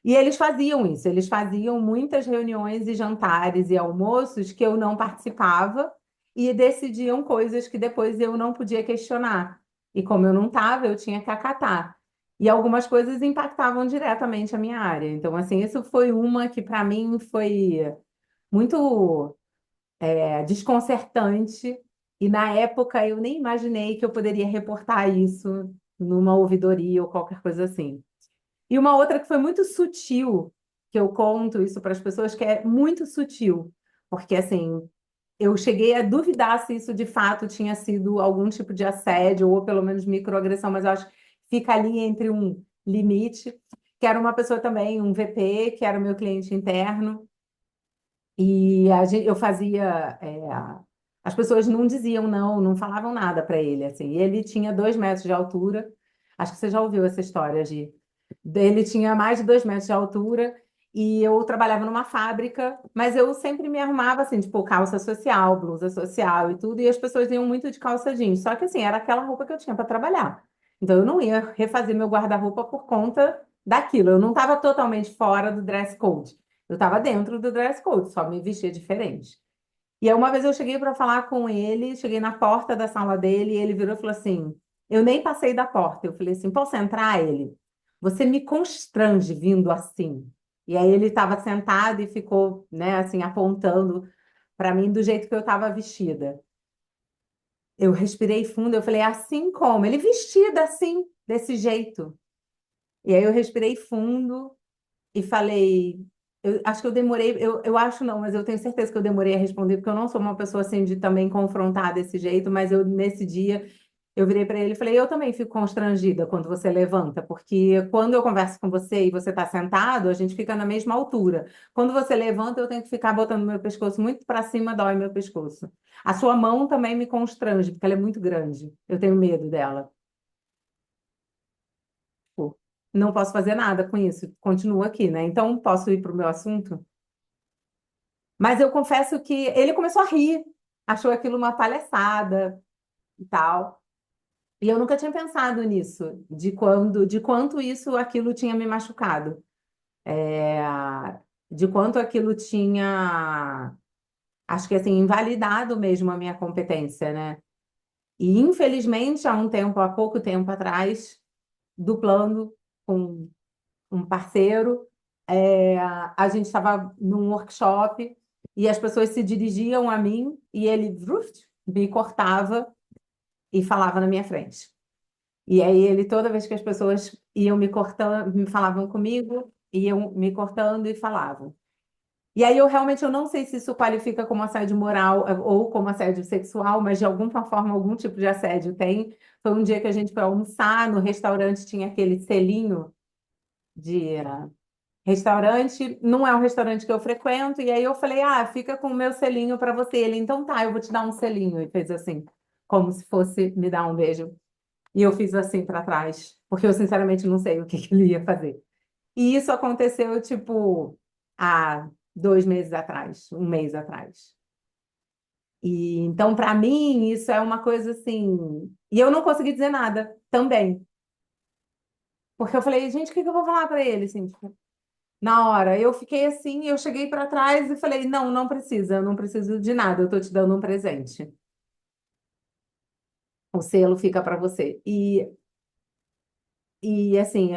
E eles faziam isso, eles faziam muitas reuniões e jantares e almoços que eu não participava e decidiam coisas que depois eu não podia questionar. E como eu não estava, eu tinha que acatar. E algumas coisas impactavam diretamente a minha área. Então, assim, isso foi uma que para mim foi muito desconcertante. E na época eu nem imaginei que eu poderia reportar isso numa ouvidoria ou qualquer coisa assim. E uma outra que foi muito sutil, que eu conto isso para as pessoas, que é muito sutil, porque assim, eu cheguei a duvidar se isso de fato tinha sido algum tipo de assédio ou pelo menos microagressão, mas eu acho que fica ali entre um limite, que era uma pessoa também, um VP, que era o meu cliente interno, e eu fazia. As pessoas não diziam não, não falavam nada para ele, assim. E ele tinha 2 metros de altura. Acho que você já ouviu essa história, Gi. Ele tinha mais de 2 metros de altura e eu trabalhava numa fábrica, mas eu sempre me arrumava assim, tipo, calça social, blusa social e tudo, e as pessoas iam muito de calça jeans. Só que assim, era aquela roupa que eu tinha para trabalhar. Então eu não ia refazer meu guarda-roupa por conta daquilo. Eu não estava totalmente fora do dress code. Eu estava dentro do dress code, só me vestia diferente. E aí uma vez eu cheguei para falar com ele, cheguei na porta da sala dele, e ele virou e falou assim: eu nem passei da porta. Eu falei assim: posso entrar? Ele, você me constrange vindo assim. E aí ele estava sentado e ficou, né, assim, apontando para mim do jeito que eu estava vestida. Eu respirei fundo, eu falei, assim como? Ele vestida assim, desse jeito. E aí eu respirei fundo e falei, eu acho que eu demorei, eu acho não, mas eu tenho certeza que eu demorei a responder, porque eu não sou uma pessoa assim de também confrontar desse jeito, mas eu nesse dia eu virei para ele e falei, eu também fico constrangida quando você levanta, porque quando eu converso com você e você está sentado, a gente fica na mesma altura. Quando você levanta, eu tenho que ficar botando meu pescoço muito para cima, dói meu pescoço. A sua mão também me constrange, porque ela é muito grande. Eu tenho medo dela. Pô, não posso fazer nada com isso, continuo aqui, né? Então, posso ir para o meu assunto? Mas eu confesso que ele começou a rir, achou aquilo uma palhaçada e tal. E eu nunca tinha pensado nisso, de quanto isso, aquilo tinha me machucado, é, de quanto aquilo tinha, acho que assim, invalidado mesmo a minha competência, né? E infelizmente, há pouco tempo atrás, duplando com um parceiro, a gente estava num workshop e as pessoas se dirigiam a mim e ele me cortava e falava na minha frente. E aí ele, toda vez que as pessoas iam me cortando, me falavam comigo, iam me cortando e falavam. E aí eu não sei se isso qualifica como assédio moral ou como assédio sexual, mas de alguma forma, algum tipo de assédio tem. Foi um dia que a gente foi almoçar no restaurante, tinha aquele selinho de restaurante, não é um restaurante que eu frequento, e aí eu falei, ah, fica com o meu selinho para você. Ele, então tá, eu vou te dar um selinho. E fez assim, como se fosse me dar um beijo. E eu fiz assim para trás, porque eu sinceramente não sei o que que ele ia fazer. E isso aconteceu, tipo, há 2 meses atrás, um mês atrás. E então, para mim, isso é uma coisa assim. E eu não consegui dizer nada também. Porque eu falei, gente, o que que eu vou falar para ele? Assim, tipo, na hora, eu fiquei assim, eu cheguei para trás e falei, não, não precisa, eu não preciso de nada, eu tô te dando um presente. O selo fica para você. E assim,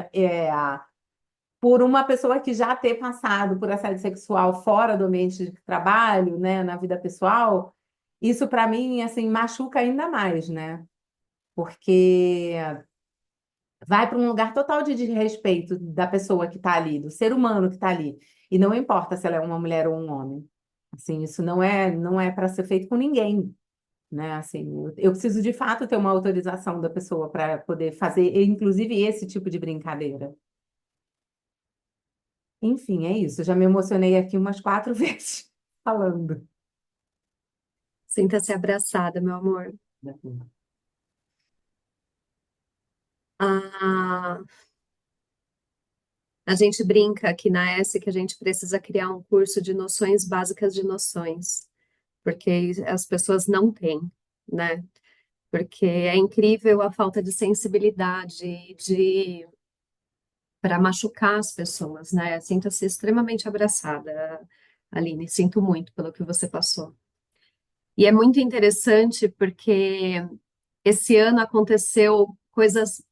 por uma pessoa que já ter passado por assédio sexual fora do ambiente de trabalho, né, na vida pessoal, isso para mim assim machuca ainda mais, né? Porque vai para um lugar total de desrespeito da pessoa que está ali, do ser humano que está ali, e não importa se ela é uma mulher ou um homem. Assim, isso não é para ser feito com ninguém, né? Assim, eu preciso de fato ter uma autorização da pessoa para poder fazer, inclusive esse tipo de brincadeira. Enfim, é isso. Já me emocionei aqui umas 4 vezes falando. Sinta-se abraçada, meu amor. Ah, a gente brinca aqui na S que a gente precisa criar um curso de noções básicas de noções, porque as pessoas não têm, né? Porque é incrível a falta de sensibilidade de para machucar as pessoas, né? Sinta-se extremamente abraçada, Aline. Sinto muito pelo que você passou. E é muito interessante porque esse ano aconteceu coisas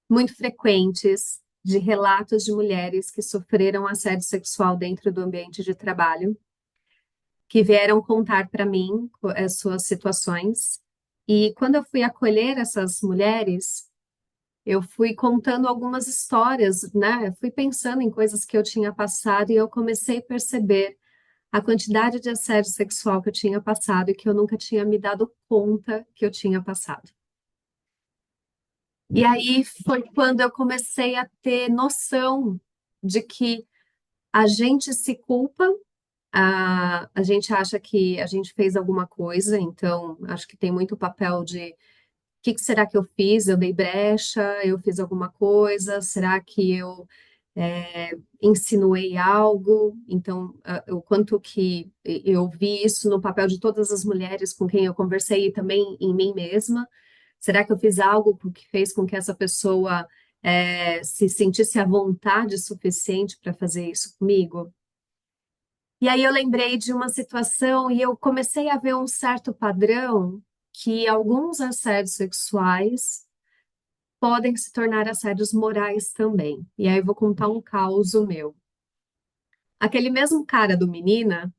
muito frequentes de relatos de mulheres que sofreram assédio sexual dentro do ambiente de trabalho, que vieram contar para mim as suas situações. E quando eu fui acolher essas mulheres, eu fui contando algumas histórias, né? Fui pensando em coisas que eu tinha passado e eu comecei a perceber a quantidade de assédio sexual que eu tinha passado e que eu nunca tinha me dado conta que eu tinha passado. E aí foi quando eu comecei a ter noção de que a gente se culpa, a gente acha que a gente fez alguma coisa, então acho que tem muito papel de o que será que eu fiz? Eu dei brecha, eu fiz alguma coisa, será que eu insinuei algo? Então, o quanto que eu vi isso no papel de todas as mulheres com quem eu conversei e também em mim mesma. Será que eu fiz algo que fez com que essa pessoa se sentisse à vontade suficiente para fazer isso comigo? E aí eu lembrei de uma situação e eu comecei a ver um certo padrão que alguns assédios sexuais podem se tornar assédios morais também. E aí eu vou contar um caso meu. Aquele mesmo cara do Menina,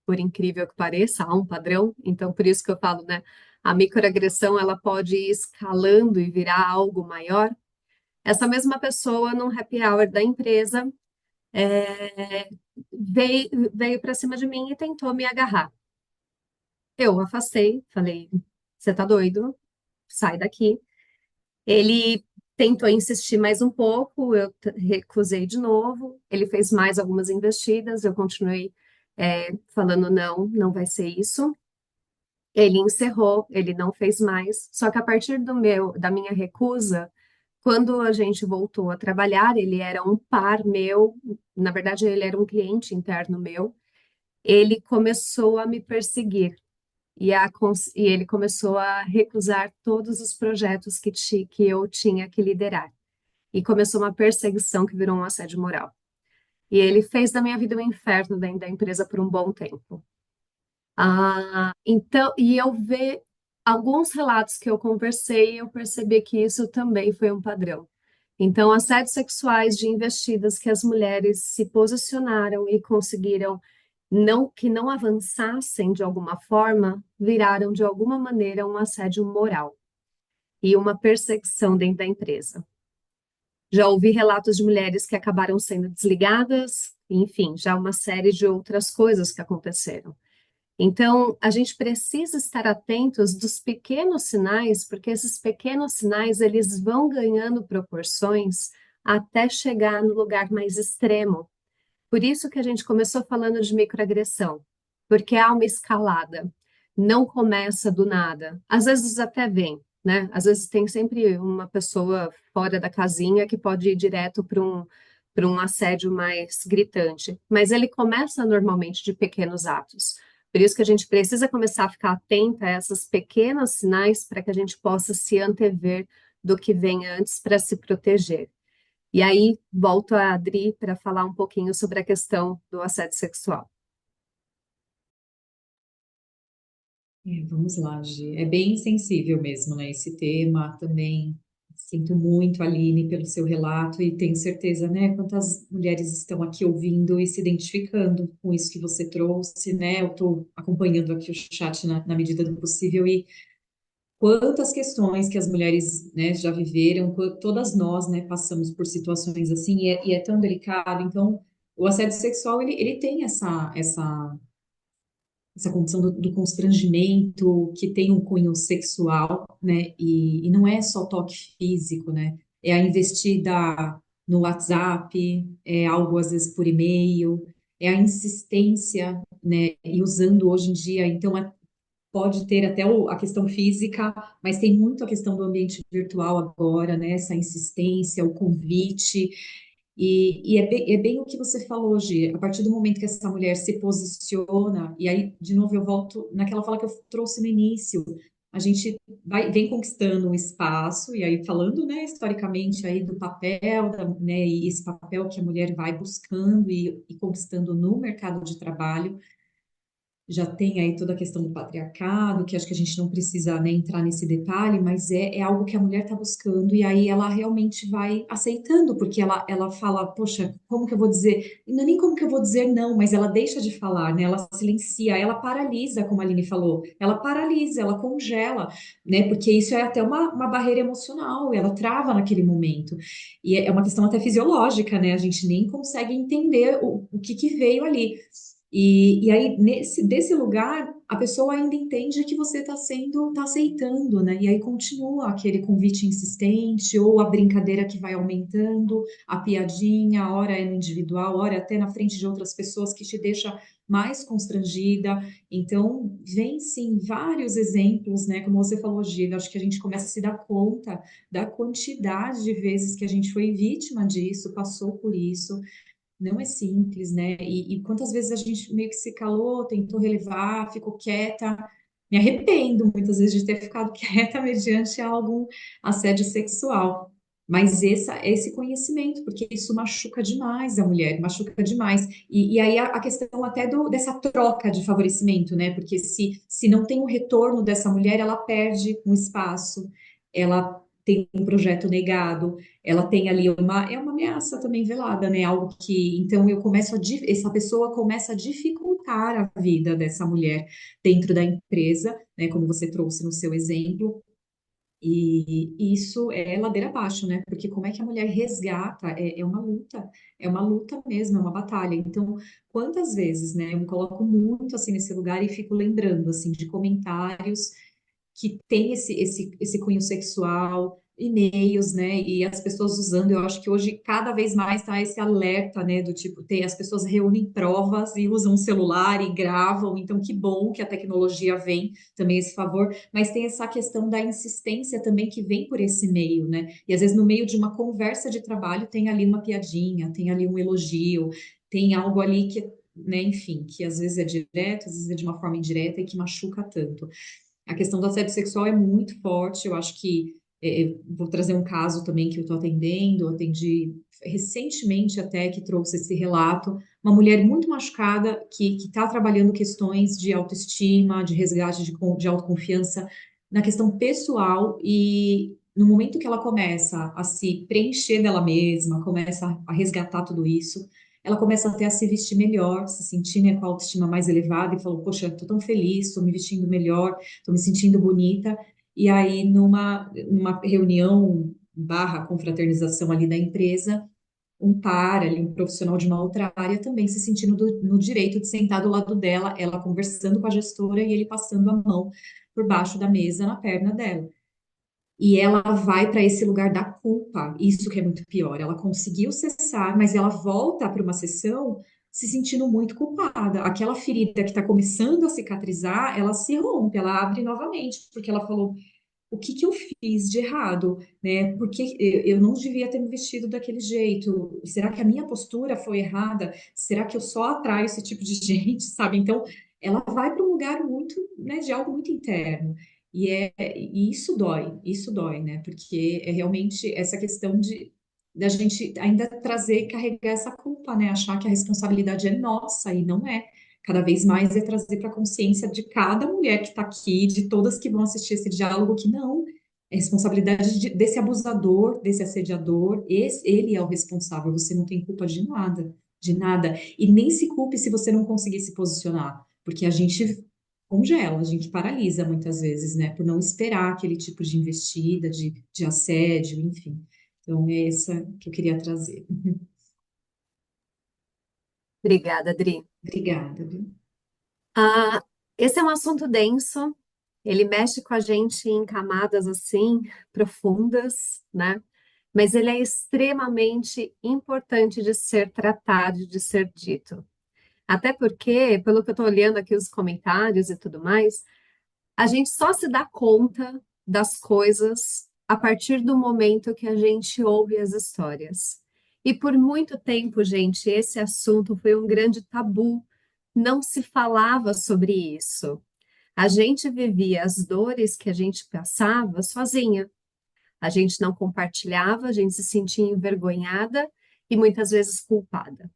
por incrível que pareça, há um padrão, então por isso que eu falo, né? A microagressão ela pode ir escalando e virar algo maior. Essa mesma pessoa, num happy hour da empresa, veio para cima de mim e tentou me agarrar. Eu afastei, falei: você tá doido? Sai daqui. Ele tentou insistir mais um pouco, eu recusei de novo. Ele fez mais algumas investidas, eu continuei falando: não, não vai ser isso. Ele encerrou, ele não fez mais. Só que a partir da minha recusa, quando a gente voltou a trabalhar, ele era um par meu, na verdade, ele era um cliente interno meu. Ele começou a me perseguir e ele começou a recusar todos os projetos que eu tinha que liderar. E começou uma perseguição que virou um assédio moral. E ele fez da minha vida um inferno dentro da empresa por um bom tempo. Então, e eu ver alguns relatos que eu conversei, eu percebi que isso também foi um padrão. Então, assédios sexuais de investidas que as mulheres se posicionaram e conseguiram que não avançassem de alguma forma, viraram de alguma maneira um assédio moral e uma perseguição dentro da empresa. Já ouvi relatos de mulheres que acabaram sendo desligadas, enfim, já uma série de outras coisas que aconteceram. Então, a gente precisa estar atentos dos pequenos sinais, porque esses pequenos sinais, eles vão ganhando proporções até chegar no lugar mais extremo. Por isso que a gente começou falando de microagressão, porque há uma escalada, não começa do nada. Às vezes até vem, né? Às vezes tem sempre uma pessoa fora da casinha que pode ir direto para um assédio mais gritante, mas ele começa normalmente de pequenos atos. Por isso que a gente precisa começar a ficar atenta a esses pequenos sinais para que a gente possa se antever do que vem antes para se proteger. E aí, volto a Adri para falar um pouquinho sobre a questão do assédio sexual. Vamos lá, Gi. É bem sensível mesmo, né? Esse tema também. Sinto muito, Aline, pelo seu relato e tenho certeza, né? Quantas mulheres estão aqui ouvindo e se identificando com isso que você trouxe, né? Eu estou acompanhando aqui o chat na medida do possível e quantas questões que as mulheres, né, já viveram, todas nós, né, passamos por situações assim e é tão delicado. Então, o assédio sexual, ele tem essa condição do constrangimento, que tem um cunho sexual, né? E não é só toque físico, né? É a investida no WhatsApp, é algo às vezes por e-mail, é a insistência, né? E usando hoje em dia, então pode ter até a questão física, mas tem muito a questão do ambiente virtual agora, né? Essa insistência, o convite. E é bem o que você falou, Gi. A partir do momento que essa mulher se posiciona, e aí, de novo, eu volto naquela fala que eu trouxe no início, a gente vem conquistando um espaço, e aí falando, né, historicamente aí do papel, né, e esse papel que a mulher vai buscando e conquistando no mercado de trabalho, já tem aí toda a questão do patriarcado, que acho que a gente não precisa, né, entrar nesse detalhe, mas é algo que a mulher está buscando e aí ela realmente vai aceitando, porque ela fala, poxa, como que eu vou dizer? Não é nem como que eu vou dizer não, mas ela deixa de falar, né? Ela silencia, ela paralisa, como a Aline falou, ela paralisa, ela congela, né? Porque isso é até uma barreira emocional, ela trava naquele momento. E é uma questão até fisiológica, né? A gente nem consegue entender o que veio ali. E aí, desse lugar, a pessoa ainda entende que você está aceitando, né? E aí continua aquele convite insistente, ou a brincadeira que vai aumentando, a piadinha, a hora é no individual, a hora é até na frente de outras pessoas que te deixa mais constrangida. Então, vem sim vários exemplos, né? Como você falou, Gida, acho que a gente começa a se dar conta da quantidade de vezes que a gente foi vítima disso, passou por isso. Não é simples, né? E quantas vezes a gente meio que se calou, tentou relevar, ficou quieta. Me arrependo muitas vezes de ter ficado quieta mediante algum assédio sexual. Mas esse conhecimento, porque isso machuca demais a mulher, machuca demais. E aí a questão até dessa troca de favorecimento, né? Porque se não tem o retorno dessa mulher, ela perde um espaço, ela tem um projeto negado, ela tem ali é uma ameaça também velada, né? Algo que, então essa pessoa começa a dificultar a vida dessa mulher dentro da empresa, né? Como você trouxe no seu exemplo. E isso é ladeira abaixo, né? Porque como é que a mulher resgata? É uma luta mesmo, é uma batalha. Então, quantas vezes, né? Eu me coloco muito assim nesse lugar e fico lembrando assim de comentários que tem esse cunho sexual, e-mails, né? E as pessoas usando, eu acho que hoje cada vez mais tá esse alerta, né? Do tipo, as pessoas reúnem provas e usam o celular e gravam, então que bom que a tecnologia vem também esse favor, mas tem essa questão da insistência também que vem por esse meio, né? E às vezes no meio de uma conversa de trabalho tem ali uma piadinha, tem ali um elogio, tem algo ali que, né, enfim, que às vezes é direto, às vezes é de uma forma indireta e que machuca tanto. A questão do assédio sexual é muito forte. Eu acho que vou trazer um caso também que eu estou atendendo. Eu atendi recentemente até que trouxe esse relato. Uma mulher muito machucada que está trabalhando questões de autoestima, de resgate de autoconfiança na questão pessoal e no momento que ela começa a se preencher dela mesma, começa a resgatar tudo isso, ela começa até a se vestir melhor, se sentir, né, com a autoestima mais elevada e falou, poxa, estou tão feliz, estou me vestindo melhor, estou me sentindo bonita. E aí, numa reunião barra confraternização ali da empresa, um par ali, um profissional de uma outra área também se sentindo no direito de sentar do lado dela, ela conversando com a gestora e ele passando a mão por baixo da mesa na perna dela. E ela vai para esse lugar da culpa, isso que é muito pior. Ela conseguiu cessar, mas ela volta para uma sessão se sentindo muito culpada. Aquela ferida que está começando a cicatrizar, ela se rompe, ela abre novamente, porque ela falou: o que que eu fiz de errado, né? Porque eu não devia ter me vestido daquele jeito. Será que a minha postura foi errada? Será que eu só atraio esse tipo de gente, sabe? Então, ela vai para um lugar muito, né, de algo muito interno. E isso dói, né? Porque é realmente essa questão de da gente ainda trazer e carregar essa culpa, né? Achar que a responsabilidade é nossa e não é. Cada vez mais é trazer para a consciência de cada mulher que está aqui, de todas que vão assistir esse diálogo, que não, é responsabilidade desse abusador, desse assediador, ele é o responsável, você não tem culpa de nada, de nada. E nem se culpe se você não conseguir se posicionar, porque a gente congela, a gente paralisa muitas vezes, né, por não esperar aquele tipo de investida, de assédio, enfim. Então, é essa que eu queria trazer. Obrigada, Adri. Obrigada, viu? Ah, esse é um assunto denso, ele mexe com a gente em camadas assim profundas, né? Mas ele é extremamente importante de ser tratado, de ser dito. Até porque, pelo que eu estou olhando aqui os comentários e tudo mais, a gente só se dá conta das coisas a partir do momento que a gente ouve as histórias. E por muito tempo, gente, esse assunto foi um grande tabu. Não se falava sobre isso. A gente vivia as dores que a gente passava sozinha. A gente não compartilhava, a gente se sentia envergonhada e muitas vezes culpada.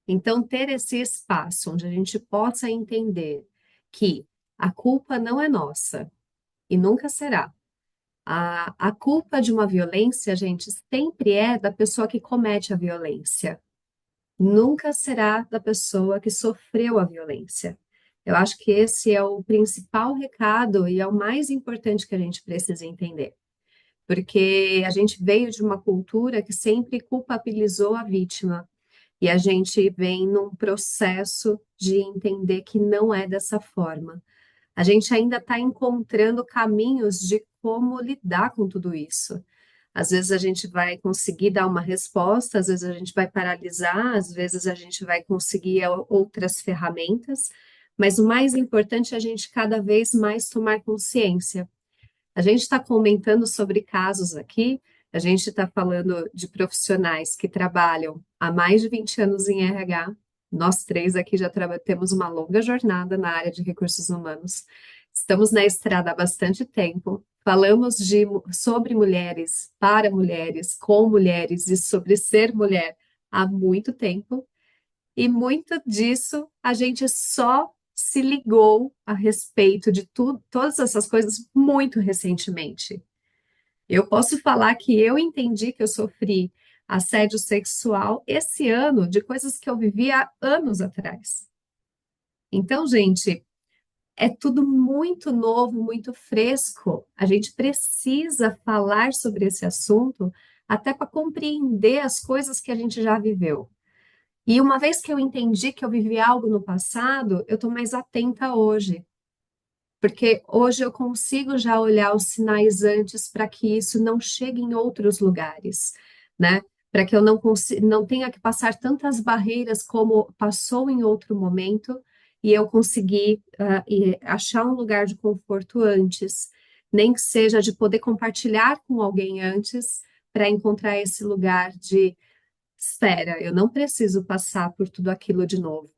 Então, ter esse espaço onde a gente possa entender que a culpa não é nossa e nunca será. A culpa de uma violência, gente, sempre é da pessoa que comete a violência. Nunca será da pessoa que sofreu a violência. Eu acho que esse é o principal recado e é o mais importante que a gente precisa entender. Porque a gente veio de uma cultura que sempre culpabilizou a vítima. E a gente vem num processo de entender que não é dessa forma. A gente ainda está encontrando caminhos de como lidar com tudo isso. Às vezes a gente vai conseguir dar uma resposta, às vezes a gente vai paralisar, às vezes a gente vai conseguir outras ferramentas, mas o mais importante é a gente cada vez mais tomar consciência. A gente está comentando sobre casos aqui, a gente está falando de profissionais que trabalham há mais de 20 anos em RH. Nós três aqui já temos uma longa jornada na área de recursos humanos. Estamos na estrada há bastante tempo. Falamos sobre mulheres, para mulheres, com mulheres e sobre ser mulher há muito tempo. E muito disso a gente só se ligou a respeito de tudo, todas essas coisas muito recentemente. Eu posso falar que eu entendi que eu sofri assédio sexual esse ano de coisas que eu vivia há anos atrás. Então, gente, é tudo muito novo, muito fresco. A gente precisa falar sobre esse assunto até para compreender as coisas que a gente já viveu. E uma vez que eu entendi que eu vivi algo no passado, eu estou mais atenta hoje. Porque hoje eu consigo já olhar os sinais antes para que isso não chegue em outros lugares, né? Para que eu não tenha que passar tantas barreiras como passou em outro momento e eu conseguir achar um lugar de conforto antes, nem que seja de poder compartilhar com alguém antes para encontrar esse lugar de espera, eu não preciso passar por tudo aquilo de novo.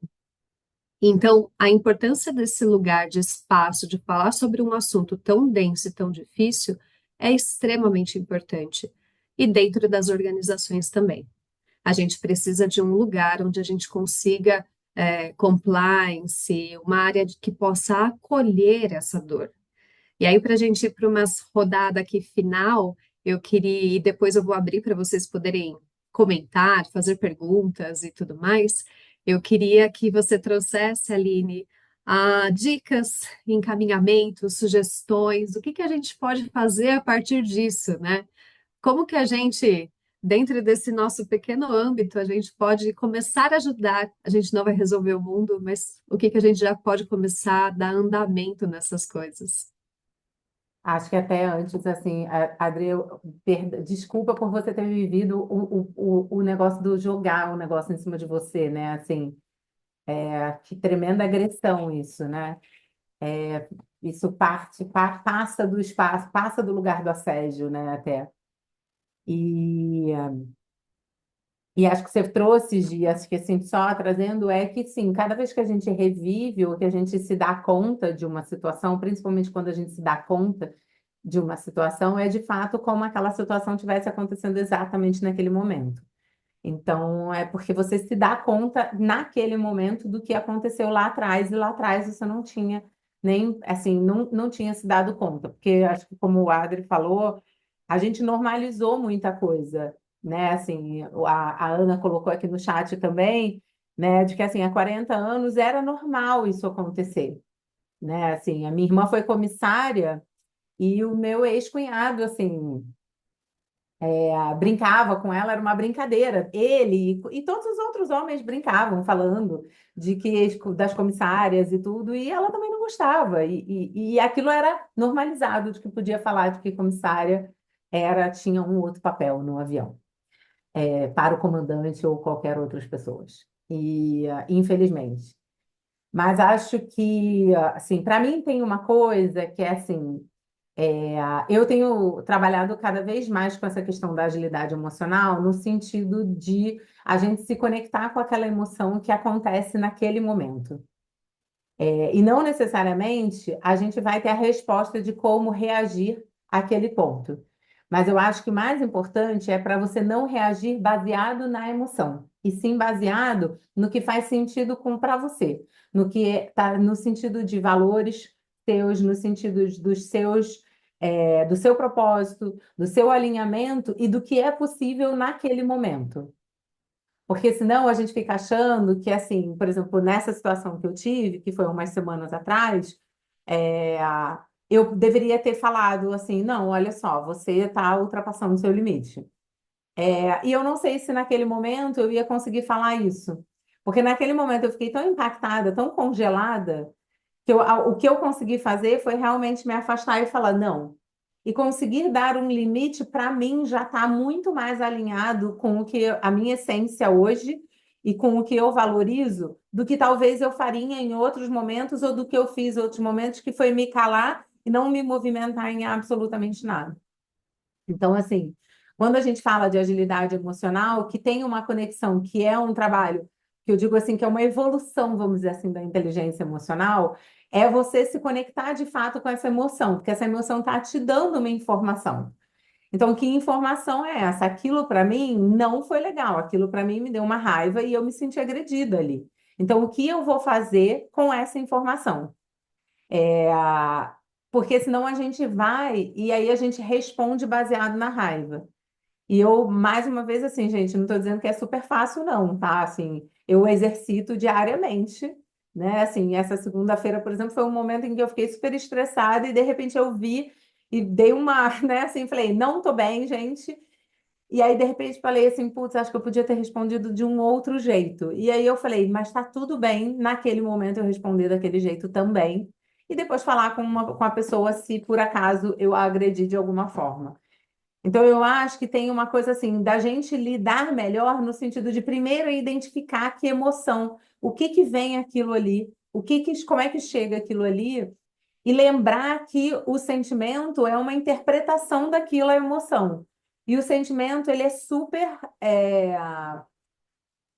Então, a importância desse lugar de espaço, de falar sobre um assunto tão denso e tão difícil, é extremamente importante. E dentro das organizações também. A gente precisa de um lugar onde a gente consiga compliance, uma área que possa acolher essa dor. E aí, para a gente ir para uma rodada aqui final, eu queria, e depois eu vou abrir para vocês poderem comentar, fazer perguntas e tudo mais. Eu queria que você trouxesse, Aline, dicas, encaminhamentos, sugestões, o que que a gente pode fazer a partir disso, né? Como que a gente, dentro desse nosso pequeno âmbito, a gente pode começar a ajudar? A gente não vai resolver o mundo, mas o que que a gente já pode começar a dar andamento nessas coisas? Acho que até antes, assim, Adri, desculpa por você ter vivido o negócio do jogar o negócio em cima de você, né? Assim, que tremenda agressão isso, né? Isso passa do espaço, passa do lugar do assédio, né? Até. E, e acho que você trouxe, Gi, acho que assim, só trazendo é que sim, cada vez que a gente revive ou que a gente se dá conta de uma situação, principalmente quando a gente se dá conta de uma situação, é de fato como aquela situação estivesse acontecendo exatamente naquele momento. Então, é porque você se dá conta naquele momento do que aconteceu lá atrás, e lá atrás você não tinha nem, assim, não tinha se dado conta, porque acho que como o Adri falou, a gente normalizou muita coisa, né? Assim, a Ana colocou aqui no chat também, né, de que assim, há 40 anos era normal isso acontecer, né? Assim, a minha irmã foi comissária e o meu ex-cunhado, assim, brincava com ela, era uma brincadeira. Ele e todos os outros homens brincavam, falando de que das comissárias e tudo, e ela também não gostava. E aquilo era normalizado, de que podia falar de que comissária tinha um outro papel no avião, para o comandante ou qualquer outras pessoas. Infelizmente. Mas acho que, assim, para mim tem uma coisa que é assim. Eu tenho trabalhado cada vez mais com essa questão da agilidade emocional, no sentido de a gente se conectar com aquela emoção que acontece naquele momento. E não necessariamente a gente vai ter a resposta de como reagir àquele ponto. Mas eu acho que o mais importante é para você não reagir baseado na emoção, e sim baseado no que faz sentido para você, no que está no sentido de valores seus, no sentido dos seus, do seu propósito, do seu alinhamento e do que é possível naquele momento. Porque senão a gente fica achando que, assim, por exemplo, nessa situação que eu tive, que foi umas semanas atrás, é, eu deveria ter falado assim, não, olha só, você está ultrapassando o seu limite. E eu não sei se naquele momento eu ia conseguir falar isso, porque naquele momento eu fiquei tão impactada, tão congelada, que o que eu consegui fazer foi realmente me afastar e falar não. E conseguir dar um limite, para mim, já está muito mais alinhado com o que a minha essência hoje e com o que eu valorizo, do que talvez eu faria em outros momentos ou do que eu fiz em outros momentos, que foi me calar e não me movimentar em absolutamente nada. Então, assim, quando a gente fala de agilidade emocional, que tem uma conexão, que é um trabalho, que eu digo assim, que é uma evolução, vamos dizer assim, da inteligência emocional, é você se conectar de fato com essa emoção, porque essa emoção está te dando uma informação. Então, que informação é essa? Aquilo para mim não foi legal, aquilo para mim me deu uma raiva e eu me senti agredida ali. Então, o que eu vou fazer com essa informação? É, Porque senão a gente vai e aí a gente responde baseado na raiva. E eu, mais uma vez, assim, gente, não estou dizendo que é super fácil, não, tá? Assim, eu exercito diariamente, né? Assim, essa segunda-feira, por exemplo, foi um momento em que eu fiquei super estressada e de repente eu vi e dei uma, né? Assim, falei, não tô bem, gente. E aí, de repente, falei assim, putz, acho que eu podia ter respondido de um outro jeito. E aí eu falei, mas tá tudo bem, naquele momento eu respondi daquele jeito também. E depois falar com a pessoa se por acaso eu a agredi de alguma forma. Então, eu acho que tem uma coisa assim, da gente lidar melhor no sentido de primeiro identificar que emoção, o que que vem aquilo ali, como é que chega aquilo ali, e lembrar que o sentimento é uma interpretação daquilo, a emoção. E o sentimento, ele é super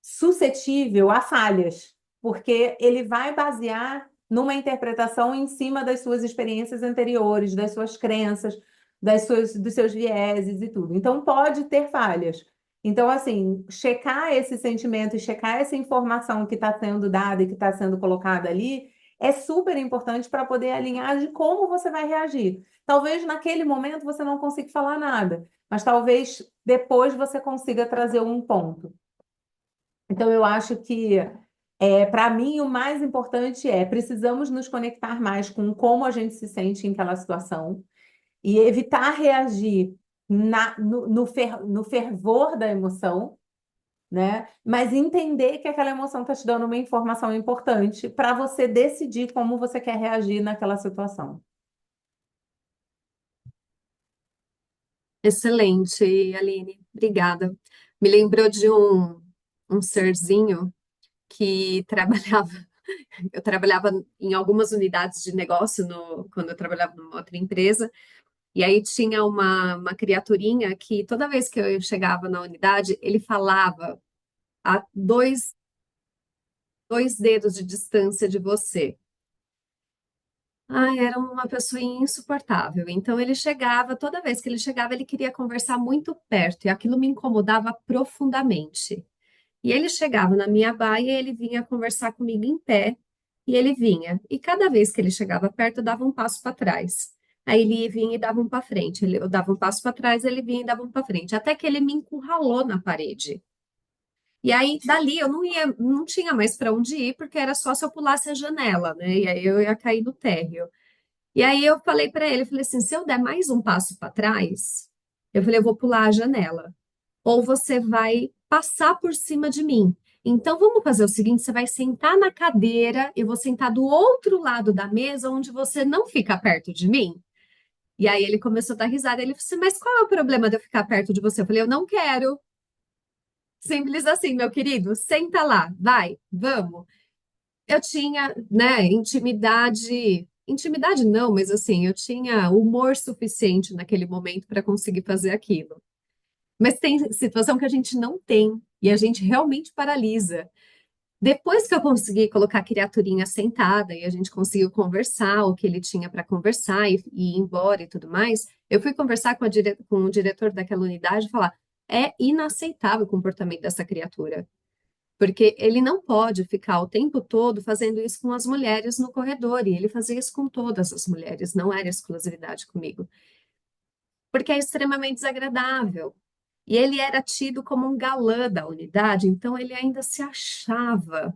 suscetível a falhas, porque ele vai basear numa interpretação em cima das suas experiências anteriores, das suas crenças, dos seus vieses e tudo. Então, pode ter falhas. Então, assim, checar esse sentimento e checar essa informação que está sendo dada e que está sendo colocada ali é super importante para poder alinhar de como você vai reagir. Talvez naquele momento você não consiga falar nada, mas talvez depois você consiga trazer um ponto. Então, eu acho que, para mim, o mais importante precisamos nos conectar mais com como a gente se sente em aquela situação e evitar reagir no fervor da emoção, né? Mas entender que aquela emoção está te dando uma informação importante para você decidir como você quer reagir naquela situação. Excelente, Aline. Obrigada. Me lembrou de um serzinho que trabalhava. Eu trabalhava em algumas unidades de negócio quando eu trabalhava numa outra empresa. E aí tinha uma criaturinha que toda vez que eu chegava na unidade, ele falava a dois dedos de distância de você. Ai, era uma pessoa insuportável. Então ele chegava, toda vez que ele chegava, ele queria conversar muito perto, e aquilo me incomodava profundamente. E ele chegava na minha baia e ele vinha conversar comigo em pé, e ele vinha. E cada vez que ele chegava perto, eu dava um passo para trás. Aí ele vinha e dava um para frente. Eu dava um passo para trás, ele vinha e dava um para frente, até que ele me encurralou na parede. E aí, dali, eu não tinha mais para onde ir, porque era só se eu pulasse a janela, né? E aí eu ia cair no térreo. E aí eu falei para ele, eu falei assim, se eu der mais um passo para trás, eu falei, eu vou pular a janela. Ou você vai passar por cima de mim. Então vamos fazer o seguinte, você vai sentar na cadeira, eu vou sentar do outro lado da mesa, onde você não fica perto de mim. E aí ele começou a dar risada, ele falou assim, mas qual é o problema de eu ficar perto de você? Eu falei, eu não quero. Simples assim, meu querido, senta lá, vai, vamos. Eu tinha, né, intimidade não, mas assim, eu tinha humor suficiente naquele momento para conseguir fazer aquilo. Mas tem situação que a gente não tem e a gente realmente paralisa. Depois que eu consegui colocar a criaturinha sentada e a gente conseguiu conversar o que ele tinha para conversar e ir embora e tudo mais, eu fui conversar com o diretor daquela unidade e falar: é inaceitável o comportamento dessa criatura. Porque ele não pode ficar o tempo todo fazendo isso com as mulheres no corredor, e ele fazia isso com todas as mulheres, não era exclusividade comigo. Porque é extremamente desagradável. E ele era tido como um galã da unidade, então ele ainda se achava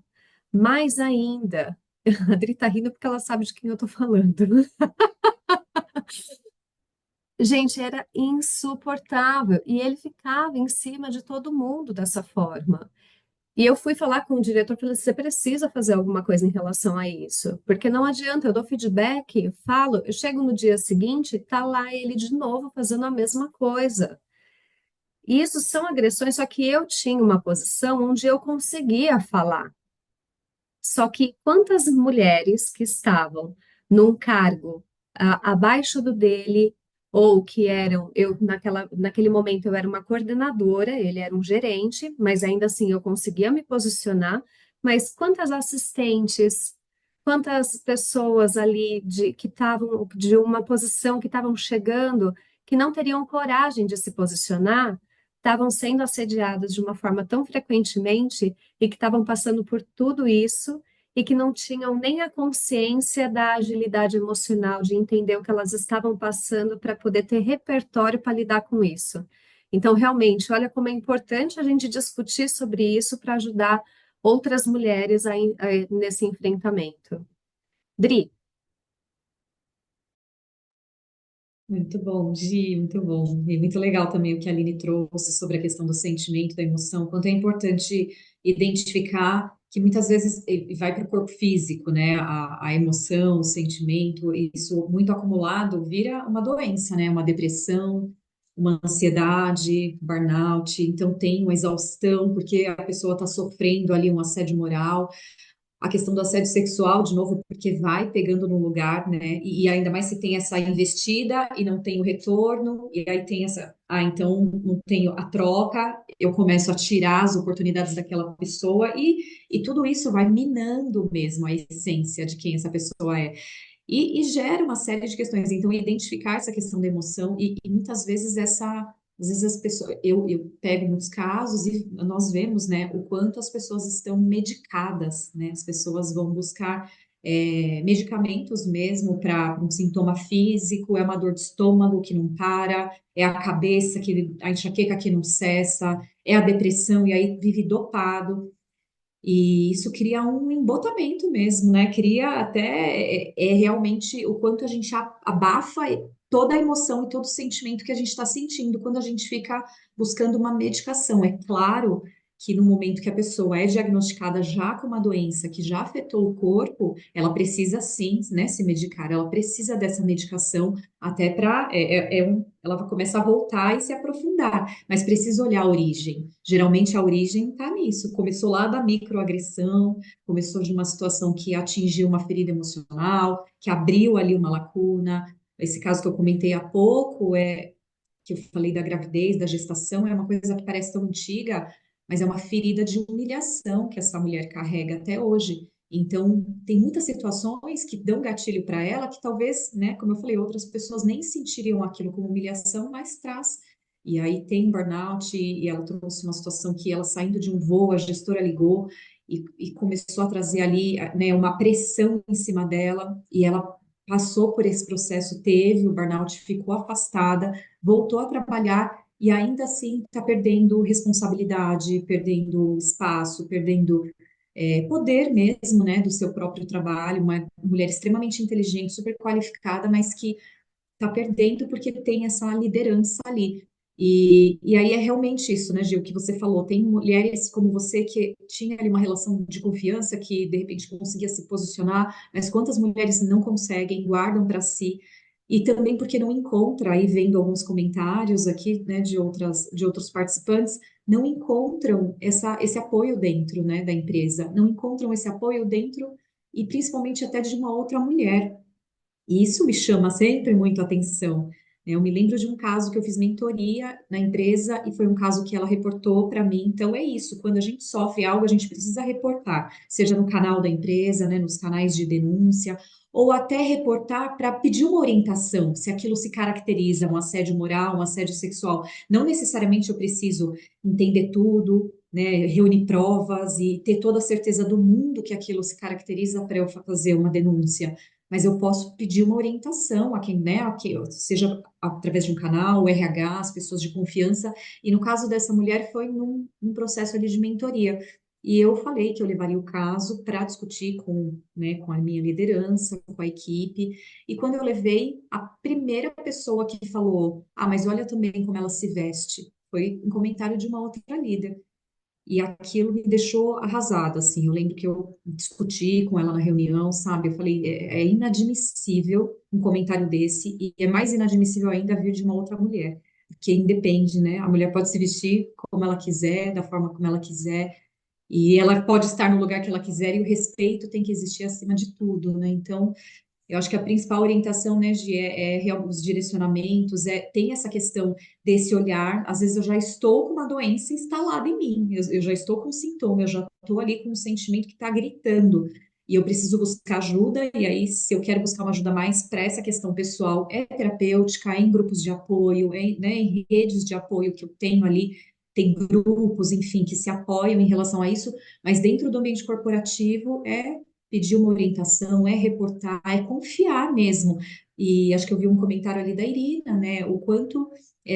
mais ainda. A Adri tá rindo porque ela sabe de quem eu tô falando. Gente, era insuportável. E ele ficava em cima de todo mundo dessa forma. E eu fui falar com o diretor, falei, você precisa fazer alguma coisa em relação a isso, porque não adianta, eu dou feedback, falo, eu chego no dia seguinte, tá lá ele de novo fazendo a mesma coisa. E isso são agressões, só que eu tinha uma posição onde eu conseguia falar. Só que quantas mulheres que estavam num cargo abaixo do dele, ou que eram, naquele momento eu era uma coordenadora, ele era um gerente, mas ainda assim eu conseguia me posicionar, mas quantas assistentes, quantas pessoas ali que estavam de uma posição que estavam chegando, que não teriam coragem de se posicionar, estavam sendo assediadas de uma forma tão frequentemente e que estavam passando por tudo isso e que não tinham nem a consciência da agilidade emocional, de entender o que elas estavam passando para poder ter repertório para lidar com isso. Então, realmente, olha como é importante a gente discutir sobre isso para ajudar outras mulheres nesse enfrentamento. Dri, Muito bom, Gi, muito bom. E muito legal também o que a Aline trouxe sobre a questão do sentimento, da emoção, quanto é importante identificar que muitas vezes vai para o corpo físico, né? A emoção, o sentimento, isso muito acumulado vira uma doença, né? Uma depressão, uma ansiedade, burnout. Então tem uma exaustão, porque a pessoa está sofrendo ali um assédio moral. A questão do assédio sexual, de novo, porque vai pegando no lugar, né? E ainda mais se tem essa investida e não tem o retorno, e aí tem essa, então não tenho a troca, eu começo a tirar as oportunidades daquela pessoa, e tudo isso vai minando mesmo a essência de quem essa pessoa é. E gera uma série de questões. Então, identificar essa questão da emoção e muitas vezes às vezes as pessoas, eu pego muitos casos e nós vemos, né, o quanto as pessoas estão medicadas, né? As pessoas vão buscar medicamentos mesmo para um sintoma físico, é uma dor de estômago que não para, é a cabeça a enxaqueca que não cessa, é a depressão e aí vive dopado. E isso cria um embotamento mesmo, né? Cria até realmente o quanto a gente abafa toda a emoção e todo o sentimento que a gente está sentindo quando a gente fica buscando uma medicação. É claro que no momento que a pessoa é diagnosticada já com uma doença que já afetou o corpo, ela precisa sim, né, se medicar, ela precisa dessa medicação até para ela começa a voltar e se aprofundar, mas precisa olhar a origem. Geralmente a origem está nisso. Começou lá da microagressão, começou de uma situação que atingiu uma ferida emocional, que abriu ali uma lacuna. Esse caso que eu comentei há pouco que eu falei da gravidez, da gestação, é uma coisa que parece tão antiga, mas é uma ferida de humilhação que essa mulher carrega até hoje. Então, tem muitas situações que dão gatilho para ela que talvez, né, como eu falei, outras pessoas nem sentiriam aquilo como humilhação, mas traz. E aí tem burnout, e ela trouxe uma situação que ela saindo de um voo, a gestora ligou e começou a trazer ali, né, uma pressão em cima dela, e ela passou por esse processo, teve o burnout, ficou afastada, voltou a trabalhar e ainda assim está perdendo responsabilidade, perdendo espaço, perdendo poder mesmo, né, do seu próprio trabalho, uma mulher extremamente inteligente, super qualificada, mas que está perdendo porque tem essa liderança ali. E aí é realmente isso, né, Gil, que você falou. Tem mulheres como você que tinha ali uma relação de confiança, que de repente conseguia se posicionar, mas quantas mulheres não conseguem, guardam para si, e também porque não encontra, aí vendo alguns comentários aqui, né, de outros participantes, não encontram esse apoio dentro, né, da empresa, não encontram esse apoio dentro e principalmente até de uma outra mulher. E isso me chama sempre muito a atenção, né? Eu me lembro de um caso que eu fiz mentoria na empresa e foi um caso que ela reportou para mim. Então, é isso, quando a gente sofre algo, a gente precisa reportar, seja no canal da empresa, né, nos canais de denúncia, ou até reportar para pedir uma orientação, se aquilo se caracteriza um assédio moral, um assédio sexual. Não necessariamente eu preciso entender tudo, né, reunir provas e ter toda a certeza do mundo que aquilo se caracteriza para eu fazer uma denúncia, mas eu posso pedir uma orientação a quem, né, seja através de um canal, o RH, as pessoas de confiança, e no caso dessa mulher foi num processo ali de mentoria. E eu falei que eu levaria o caso para discutir com, né, com a minha liderança, com a equipe. E quando eu levei, a primeira pessoa que falou: Ah, mas olha também como ela se veste, foi um comentário de uma outra líder. E aquilo me deixou arrasada, assim. Eu lembro que eu discuti com ela na reunião, sabe? Eu falei: é inadmissível um comentário desse, e é mais inadmissível ainda vir de uma outra mulher. Porque independe, né? A mulher pode se vestir como ela quiser, da forma como ela quiser. E ela pode estar no lugar que ela quiser e o respeito tem que existir acima de tudo, né? Então, eu acho que a principal orientação, né, Gi, os direcionamentos, tem essa questão desse olhar. Às vezes eu já estou com uma doença instalada em mim, eu já estou com um sintoma, eu já estou ali com um sentimento que está gritando. E eu preciso buscar ajuda, e aí, se eu quero buscar uma ajuda mais para essa questão pessoal, é terapêutica, é em grupos de apoio, né, em redes de apoio que eu tenho ali, tem grupos, enfim, que se apoiam em relação a isso, mas dentro do ambiente corporativo pedir uma orientação, é reportar, é confiar mesmo. E acho que eu vi um comentário ali da Irina, né? O quanto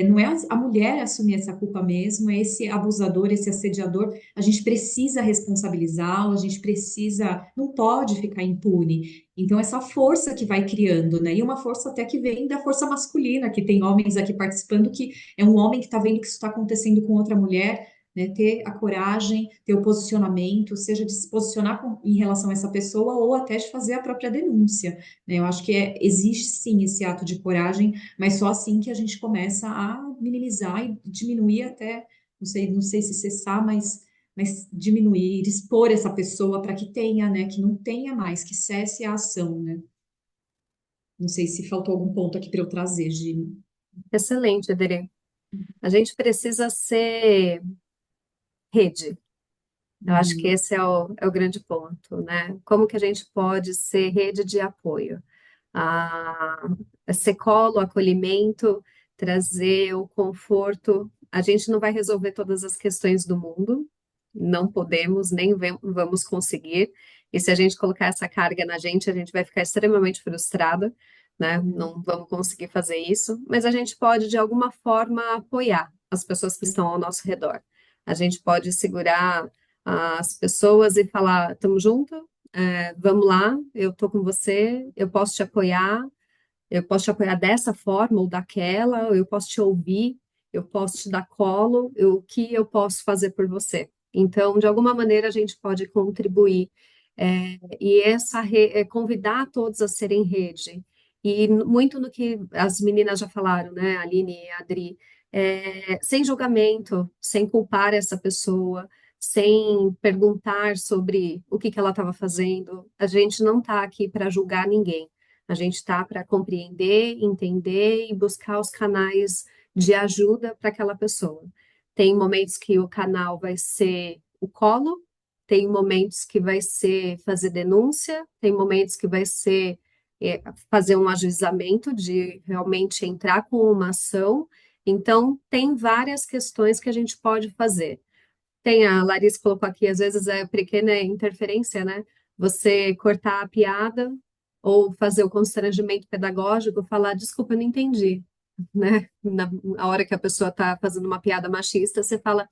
não é a mulher assumir essa culpa mesmo, é esse abusador, esse assediador. A gente precisa responsabilizá-lo, a gente precisa, não pode ficar impune. Então, essa força que vai criando, né? E uma força até que vem da força masculina, que tem homens aqui participando, que é um homem que está vendo que isso está acontecendo com outra mulher, né, ter a coragem, ter o posicionamento, seja de se posicionar em relação a essa pessoa ou até de fazer a própria denúncia, né? Eu acho que existe sim esse ato de coragem, mas só assim que a gente começa a minimizar e diminuir até, não sei se cessar, mas diminuir, expor essa pessoa para que tenha, né, que não tenha mais, que cesse a ação, né? Não sei se faltou algum ponto aqui para eu trazer, Gi. Excelente, Adri. A gente precisa ser rede. Eu acho que Uhum. esse é o grande ponto, né? Como que a gente pode ser rede de apoio? Ah, ser colo, acolhimento, trazer o conforto. A gente não vai resolver todas as questões do mundo, não podemos, nem vamos conseguir. E se a gente colocar essa carga na gente, a gente vai ficar extremamente frustrada, né? Não vamos conseguir fazer isso, mas a gente pode, de alguma forma, apoiar as pessoas que estão ao nosso redor. A gente pode segurar as pessoas e falar: estamos juntos, vamos lá, eu tô com você, eu posso te apoiar dessa forma ou daquela, eu posso te ouvir, eu posso te dar colo, o que eu posso fazer por você? Então, de alguma maneira, a gente pode contribuir. E convidar todos a serem rede. E muito no que as meninas já falaram, né, Aline e Adri, sem julgamento, sem culpar essa pessoa, sem perguntar sobre o que que ela estava fazendo. A gente não está aqui para julgar ninguém. A gente está para compreender, entender e buscar os canais de ajuda para aquela pessoa. Tem momentos que o canal vai ser o colo, tem momentos que vai ser fazer denúncia, tem momentos que vai ser fazer um ajuizamento de realmente entrar com uma ação. Então, tem várias questões que a gente pode fazer. Tem a Larissa colocou aqui, às vezes é pequena interferência, né? Você cortar a piada ou fazer o constrangimento pedagógico, falar, desculpa, eu não entendi, né? Na hora que a pessoa está fazendo uma piada machista, você fala,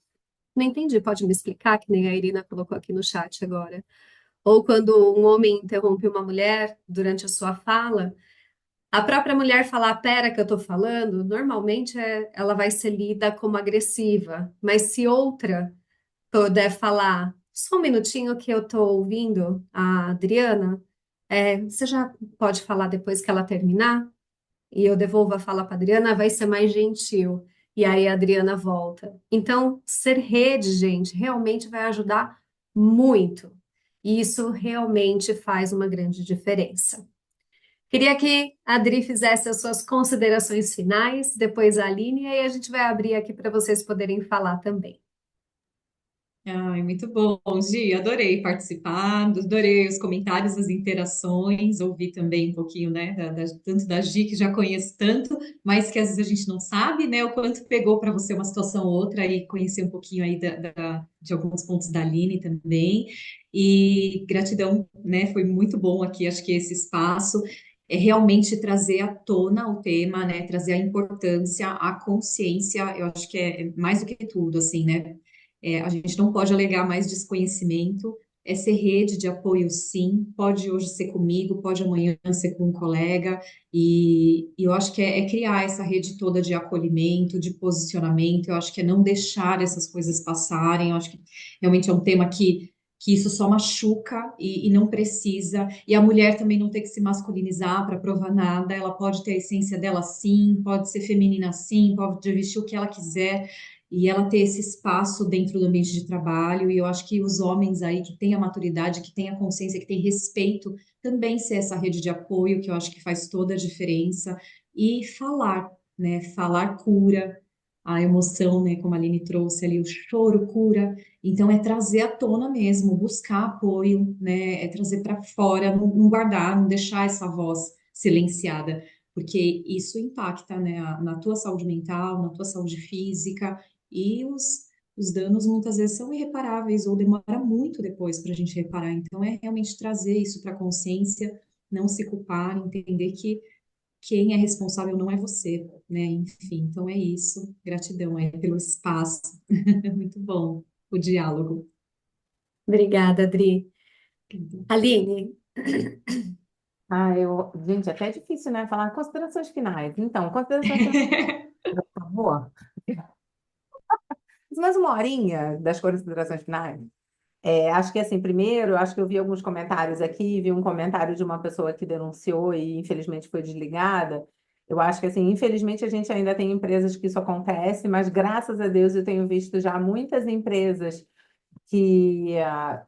não entendi, pode me explicar? Que nem a Irina colocou aqui no chat agora. Ou quando um homem interrompe uma mulher durante a sua fala, a própria mulher falar, pera que eu tô falando, normalmente ela vai ser lida como agressiva, mas se outra puder falar, só um minutinho que eu tô ouvindo a Adriana, você já pode falar depois que ela terminar? E eu devolvo a fala para a Adriana, vai ser mais gentil. E aí a Adriana volta. Então, ser rede, gente, realmente vai ajudar muito. E isso realmente faz uma grande diferença. Queria que a Adri fizesse as suas considerações finais, depois a Aline, e aí a gente vai abrir aqui para vocês poderem falar também. Ai, muito bom, Gi, adorei participar, adorei os comentários, as interações, ouvi também um pouquinho, né, tanto da Gi, que já conheço tanto, mas que às vezes a gente não sabe, né, o quanto pegou para você uma situação ou outra e conhecer um pouquinho aí de alguns pontos da Aline também, e gratidão, né, foi muito bom aqui, acho que esse espaço é realmente trazer à tona o tema, né, trazer a importância, a consciência, eu acho que é mais do que tudo, assim, né, A gente não pode alegar mais desconhecimento, é ser rede de apoio, sim. Pode hoje ser comigo, pode amanhã ser com um colega. E eu acho que é criar essa rede toda de acolhimento, de posicionamento. Eu acho que é não deixar essas coisas passarem. Eu acho que realmente é um tema que isso só machuca e não precisa. E a mulher também não tem que se masculinizar para provar nada. Ela pode ter a essência dela, sim, pode ser feminina, sim, pode vestir o que ela quiser e ela ter esse espaço dentro do ambiente de trabalho. E eu acho que os homens aí que têm a maturidade, que têm a consciência, que têm respeito, também ser essa rede de apoio, que eu acho que faz toda a diferença. E falar, né? Falar cura. A emoção, né, como a Aline trouxe ali, o choro cura. Então, é trazer à tona mesmo, buscar apoio, né, é trazer para fora, não guardar, não deixar essa voz silenciada, porque isso impacta, né, na tua saúde mental, na tua saúde física, e os danos muitas vezes são irreparáveis ou demora muito depois para a gente reparar. Então, é realmente trazer isso para a consciência, não se culpar, entender que quem é responsável não é você, né? Enfim, então é isso. Gratidão aí pelo espaço. Muito bom o diálogo. Obrigada, Adri. Aline, Gente, até é difícil, né? Falar considerações finais. Então, considerações finais, por favor. Mais uma horinha das considerações finais. Acho que assim, primeiro, acho que eu vi alguns comentários aqui, vi um comentário de uma pessoa que denunciou e infelizmente foi desligada. Eu acho que assim, infelizmente a gente ainda tem empresas que isso acontece, mas graças a Deus eu tenho visto já muitas empresas que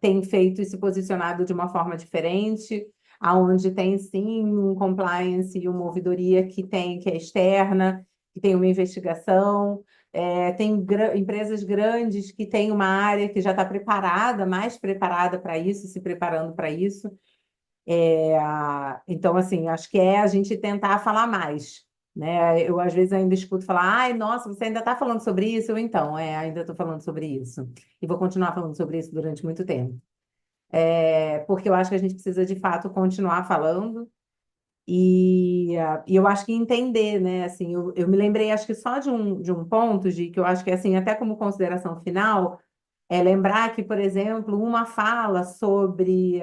têm feito e se posicionado de uma forma diferente, aonde tem sim um compliance e uma ouvidoria que é externa, que tem uma investigação. Tem empresas grandes que têm uma área que já está preparada, mais preparada para isso, se preparando para isso. Então, assim, acho que é a gente tentar falar mais, né? Eu, às vezes, ainda escuto falar, ai, nossa, você ainda está falando sobre isso? Eu, então, ainda estou falando sobre isso. E vou continuar falando sobre isso durante muito tempo. Porque eu acho que a gente precisa, de fato, continuar falando e eu acho que entender, né? Assim, eu me lembrei, acho que só de um ponto, de que eu acho que, assim, até como consideração final, é lembrar que, por exemplo, uma fala sobre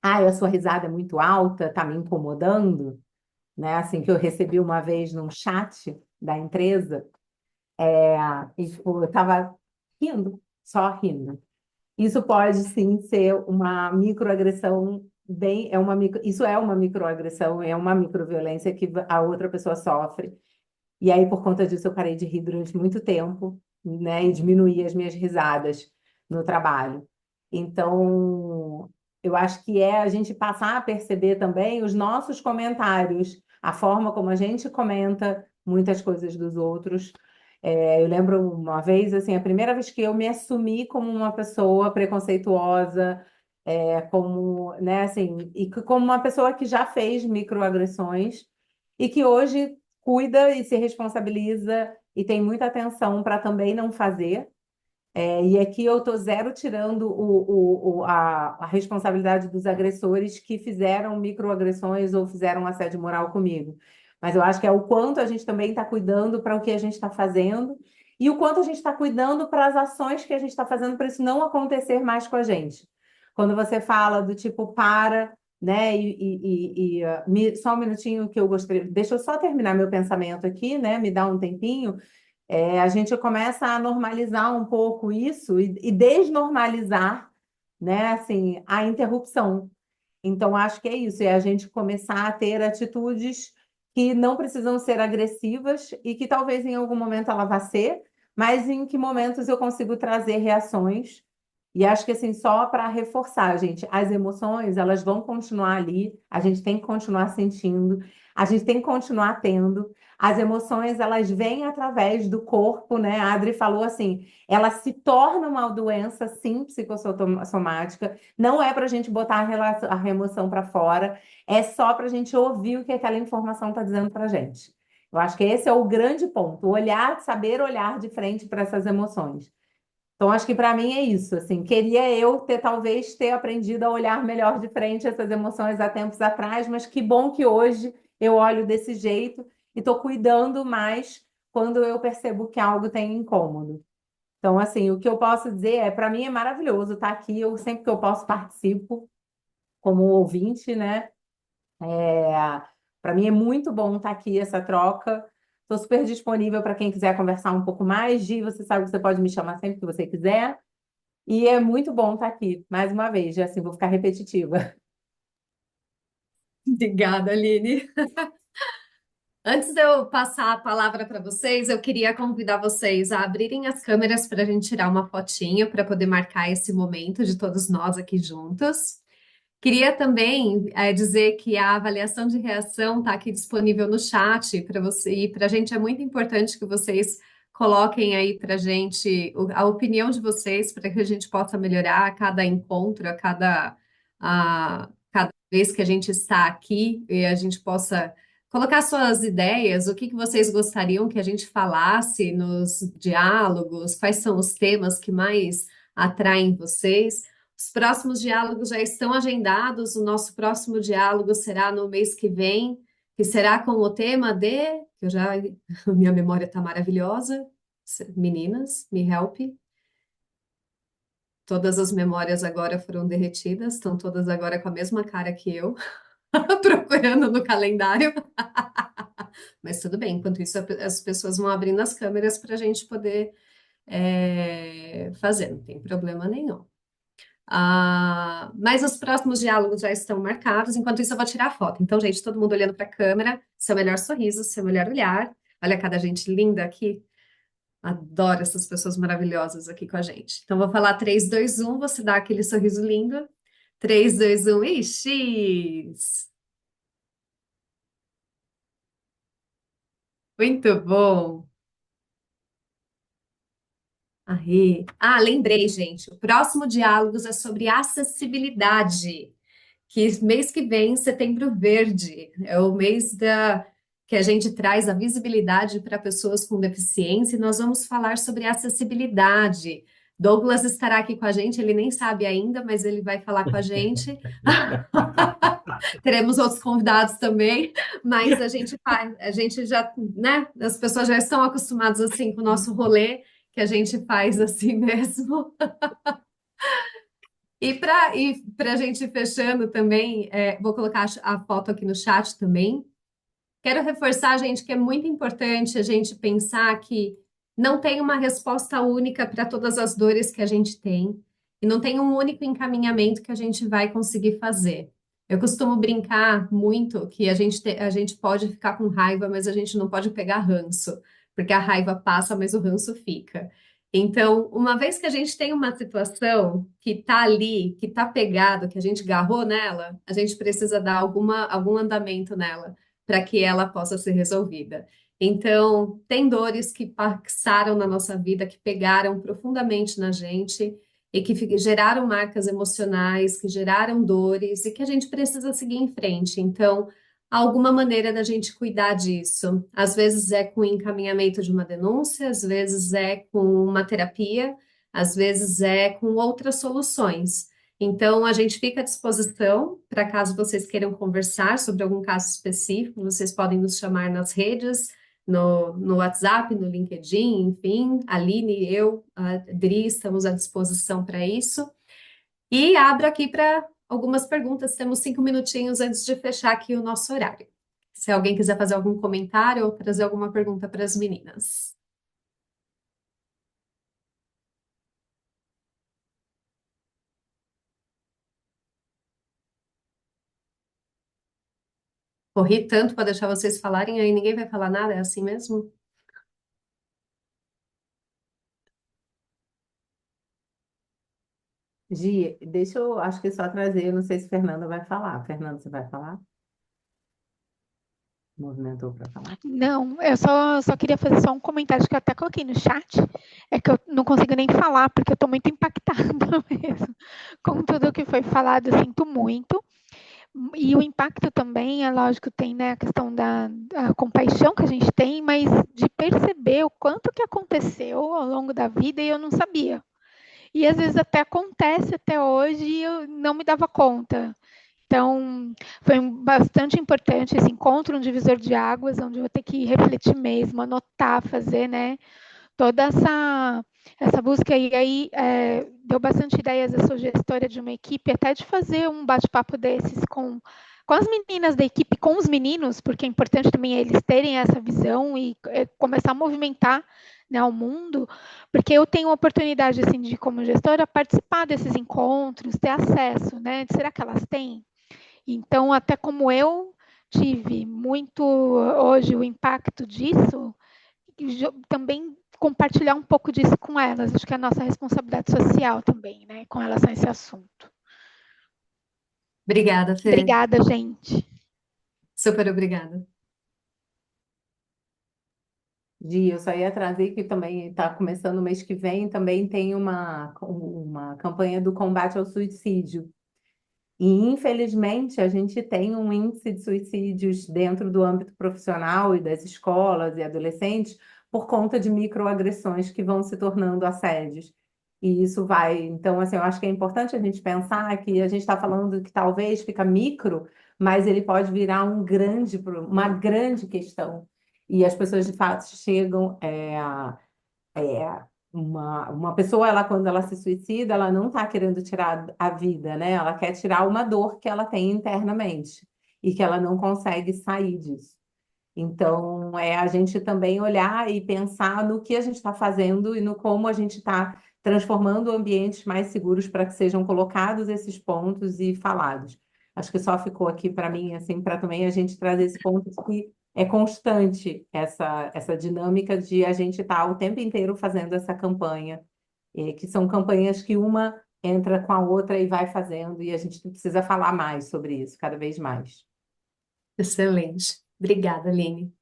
a sua risada é muito alta, tá me incomodando, né? Assim, que eu recebi uma vez num chat da empresa, e tipo, eu tava rindo, só rindo. Isso pode sim ser uma microagressão isso é uma microagressão, é uma microviolência que a outra pessoa sofre. E aí, por conta disso, eu parei de rir durante muito tempo, né? E diminuí as minhas risadas no trabalho. Então, eu acho que é a gente passar a perceber também os nossos comentários, a forma como a gente comenta muitas coisas dos outros. Eu lembro uma vez, assim, a primeira vez que eu me assumi como uma pessoa preconceituosa, como, né, assim, como uma pessoa que já fez microagressões e que hoje cuida e se responsabiliza e tem muita atenção para também não fazer. E aqui eu estou zero tirando a responsabilidade dos agressores que fizeram microagressões ou fizeram assédio moral comigo. Mas eu acho que é o quanto a gente também está cuidando para o que a gente está fazendo e o quanto a gente está cuidando para as ações que a gente está fazendo para isso não acontecer mais com a gente. Quando você fala do tipo, para, né? Só um minutinho que eu gostaria. Deixa eu só terminar meu pensamento aqui, né? Me dá um tempinho. A gente começa a normalizar um pouco isso e desnormalizar, né, assim, a interrupção. Então, acho que é isso, é a gente começar a ter atitudes que não precisam ser agressivas e que talvez em algum momento ela vá ser, mas em que momentos eu consigo trazer reações. E acho que assim, só para reforçar, gente, as emoções, elas vão continuar ali, a gente tem que continuar sentindo, a gente tem que continuar tendo. As emoções, elas vêm através do corpo, né? A Adri falou assim, ela se torna uma doença, sim, psicossomática. Não é para a gente botar a emoção para fora, é só para a gente ouvir o que aquela informação está dizendo para a gente. Eu acho que esse é o grande ponto, olhar, saber olhar de frente para essas emoções. Então, acho que para mim é isso, assim, queria eu talvez ter aprendido a olhar melhor de frente essas emoções há tempos atrás, mas que bom que hoje eu olho desse jeito e estou cuidando mais quando eu percebo que algo tem incômodo. Então, assim, o que eu posso dizer é, para mim é maravilhoso estar aqui. Eu sempre que eu posso participo como ouvinte, né? Para mim é muito bom estar aqui, essa troca. Estou super disponível para quem quiser conversar um pouco mais. Gi, você sabe que você pode me chamar sempre que você quiser. E é muito bom estar aqui, mais uma vez. Já assim, vou ficar repetitiva. Obrigada, Aline. Antes de eu passar a palavra para vocês, eu queria convidar vocês a abrirem as câmeras para a gente tirar uma fotinho para poder marcar esse momento de todos nós aqui juntos. Queria também dizer que a avaliação de reação está aqui disponível no chat para você, e para a gente é muito importante que vocês coloquem aí para a gente a opinião de vocês para que a gente possa melhorar a cada encontro, a cada vez que a gente está aqui e a gente possa colocar suas ideias, o que que vocês gostariam que a gente falasse nos diálogos, quais são os temas que mais atraem vocês. Os próximos diálogos já estão agendados. O nosso próximo diálogo será no mês que vem, que será com o tema de, que eu já, minha memória está maravilhosa. Meninas, me help. Todas as memórias agora foram derretidas, estão todas agora com a mesma cara que eu, procurando no calendário. Mas tudo bem, enquanto isso as pessoas vão abrindo as câmeras para a gente poder fazer, não tem problema nenhum. Mas os próximos diálogos já estão marcados. Enquanto isso, eu vou tirar a foto. Então, gente, todo mundo olhando para a câmera, seu melhor sorriso, seu melhor olhar. Olha cada gente linda aqui. Adoro essas pessoas maravilhosas aqui com a gente. Então, vou falar 3, 2, 1. Você dá aquele sorriso lindo. 3, 2, 1 e X! Muito bom. Aí. Lembrei, gente. O próximo Diálogos é sobre acessibilidade. Que mês que vem, Setembro Verde, é o mês que a gente traz a visibilidade para pessoas com deficiência, e nós vamos falar sobre acessibilidade. Douglas estará aqui com a gente, ele nem sabe ainda, mas ele vai falar com a gente. Teremos outros convidados também, mas a gente já, né? As pessoas já estão acostumadas assim com o nosso rolê, que a gente faz assim mesmo. E para a gente ir fechando também, vou colocar a foto aqui no chat também. Quero reforçar, gente, que é muito importante a gente pensar que não tem uma resposta única para todas as dores que a gente tem, e não tem um único encaminhamento que a gente vai conseguir fazer. Eu costumo brincar muito que a gente pode ficar com raiva, mas a gente não pode pegar ranço, porque a raiva passa, mas o ranço fica. Então, uma vez que a gente tem uma situação que está ali, que está pegado, que a gente agarrou nela, a gente precisa dar algum andamento nela para que ela possa ser resolvida. Então, tem dores que passaram na nossa vida, que pegaram profundamente na gente e que geraram marcas emocionais, que geraram dores e que a gente precisa seguir em frente. Então, alguma maneira da gente cuidar disso. Às vezes é com o encaminhamento de uma denúncia, às vezes é com uma terapia, às vezes é com outras soluções. Então, a gente fica à disposição para caso vocês queiram conversar sobre algum caso específico, vocês podem nos chamar nas redes, no WhatsApp, no LinkedIn, enfim, a Aline, eu, a Dri, estamos à disposição para isso. E abro aqui para algumas perguntas, temos 5 minutinhos antes de fechar aqui o nosso horário. Se alguém quiser fazer algum comentário ou trazer alguma pergunta para as meninas. Corri tanto para deixar vocês falarem, aí ninguém vai falar nada, é assim mesmo? Gi, deixa eu, acho que só trazer, eu não sei se Fernanda vai falar. Fernanda, você vai falar? Movimentou para falar? Não, eu só queria fazer só um comentário que eu até coloquei no chat, é que eu não consigo nem falar, porque eu estou muito impactada mesmo com tudo que foi falado, eu sinto muito. E o impacto também, é lógico, tem, né, a questão da compaixão que a gente tem, mas de perceber o quanto que aconteceu ao longo da vida e eu não sabia. E às vezes até acontece até hoje e eu não me dava conta. Então, foi bastante importante esse encontro, um divisor de águas, onde eu vou ter que refletir mesmo, anotar, fazer, né, toda essa busca, e aí deu bastante ideias. Eu sou gestora de uma equipe, até de fazer um bate-papo desses com as meninas da equipe, com os meninos, porque é importante também eles terem essa visão e começar a movimentar, né, o mundo, porque eu tenho a oportunidade, assim, de, como gestora, participar desses encontros, ter acesso, né? Será que elas têm? Então, até como eu tive muito hoje o impacto disso, também compartilhar um pouco disso com elas. Acho que é a nossa responsabilidade social também, né, com relação a esse assunto. Obrigada, Fê. Obrigada, gente. Super obrigada. Gi, eu só ia trazer que também está começando o mês que vem, também tem uma campanha do combate ao suicídio. E, infelizmente, a gente tem um índice de suicídios dentro do âmbito profissional e das escolas e adolescentes por conta de microagressões que vão se tornando assédios. E isso vai... Então, assim, eu acho que é importante a gente pensar que a gente está falando que talvez fica micro, mas ele pode virar uma grande questão. E as pessoas, de fato, chegam uma pessoa, quando ela se suicida, ela não está querendo tirar a vida, né? Ela quer tirar uma dor que ela tem internamente e que ela não consegue sair disso. Então, é a gente também olhar e pensar no que a gente está fazendo e no como a gente está transformando ambientes mais seguros para que sejam colocados esses pontos e falados. Acho que só ficou aqui para mim, assim, para também a gente trazer esse ponto que é constante essa dinâmica de a gente estar o tempo inteiro fazendo essa campanha, que são campanhas que uma entra com a outra e vai fazendo, e a gente precisa falar mais sobre isso, cada vez mais. Excelente. Obrigada, Aline.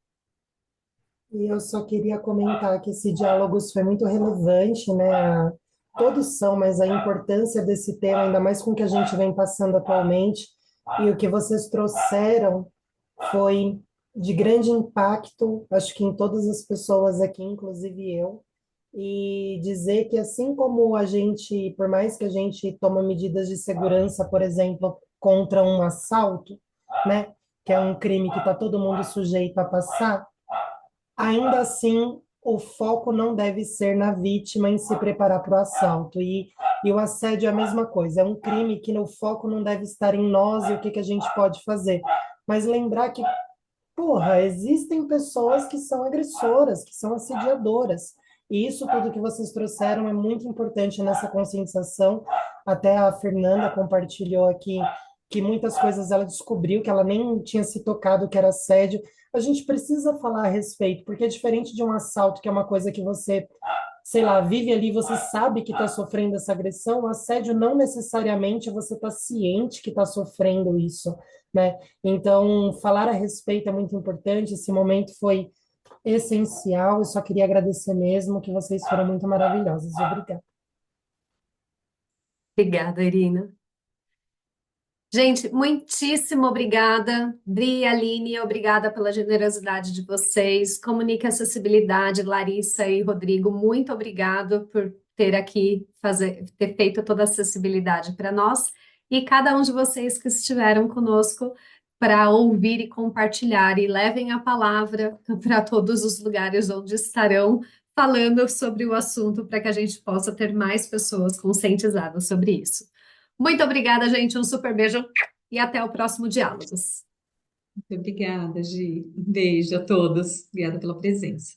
E eu só queria comentar que esse Diálogos foi muito relevante, né? Todos são, mas a importância desse tema, ainda mais com o que a gente vem passando atualmente, e o que vocês trouxeram foi de grande impacto, acho que em todas as pessoas aqui, inclusive eu, e dizer que assim como a gente, por mais que a gente toma medidas de segurança, por exemplo, contra um assalto, né, que é um crime que está todo mundo sujeito a passar, ainda assim, o foco não deve ser na vítima em se preparar para o assalto. E o assédio é a mesma coisa. É um crime que o foco não deve estar em nós e o que, que a gente pode fazer. Mas lembrar que, porra, existem pessoas que são agressoras, que são assediadoras. E isso tudo que vocês trouxeram é muito importante nessa conscientização. Até a Fernanda compartilhou aqui que muitas coisas ela descobriu que ela nem tinha se tocado que era assédio. A gente precisa falar a respeito, porque é diferente de um assalto, que é uma coisa que você, sei lá, vive ali, você sabe que está sofrendo essa agressão. O assédio não necessariamente você está ciente que está sofrendo isso, né? Então, falar a respeito é muito importante. Esse momento foi essencial. Eu só queria agradecer mesmo, que vocês foram muito maravilhosas. Obrigada. Obrigada, Irina. Gente, muitíssimo obrigada. Dri, Aline, obrigada pela generosidade de vocês. Comunique Acessibilidade, Larissa e Rodrigo, muito obrigado por ter feito toda a acessibilidade para nós e cada um de vocês que estiveram conosco para ouvir e compartilhar, e levem a palavra para todos os lugares onde estarão falando sobre o assunto, para que a gente possa ter mais pessoas conscientizadas sobre isso. Muito obrigada, gente. Um super beijo e até o próximo Diálogos. Muito obrigada, Gi. Um beijo a todos. Obrigada pela presença.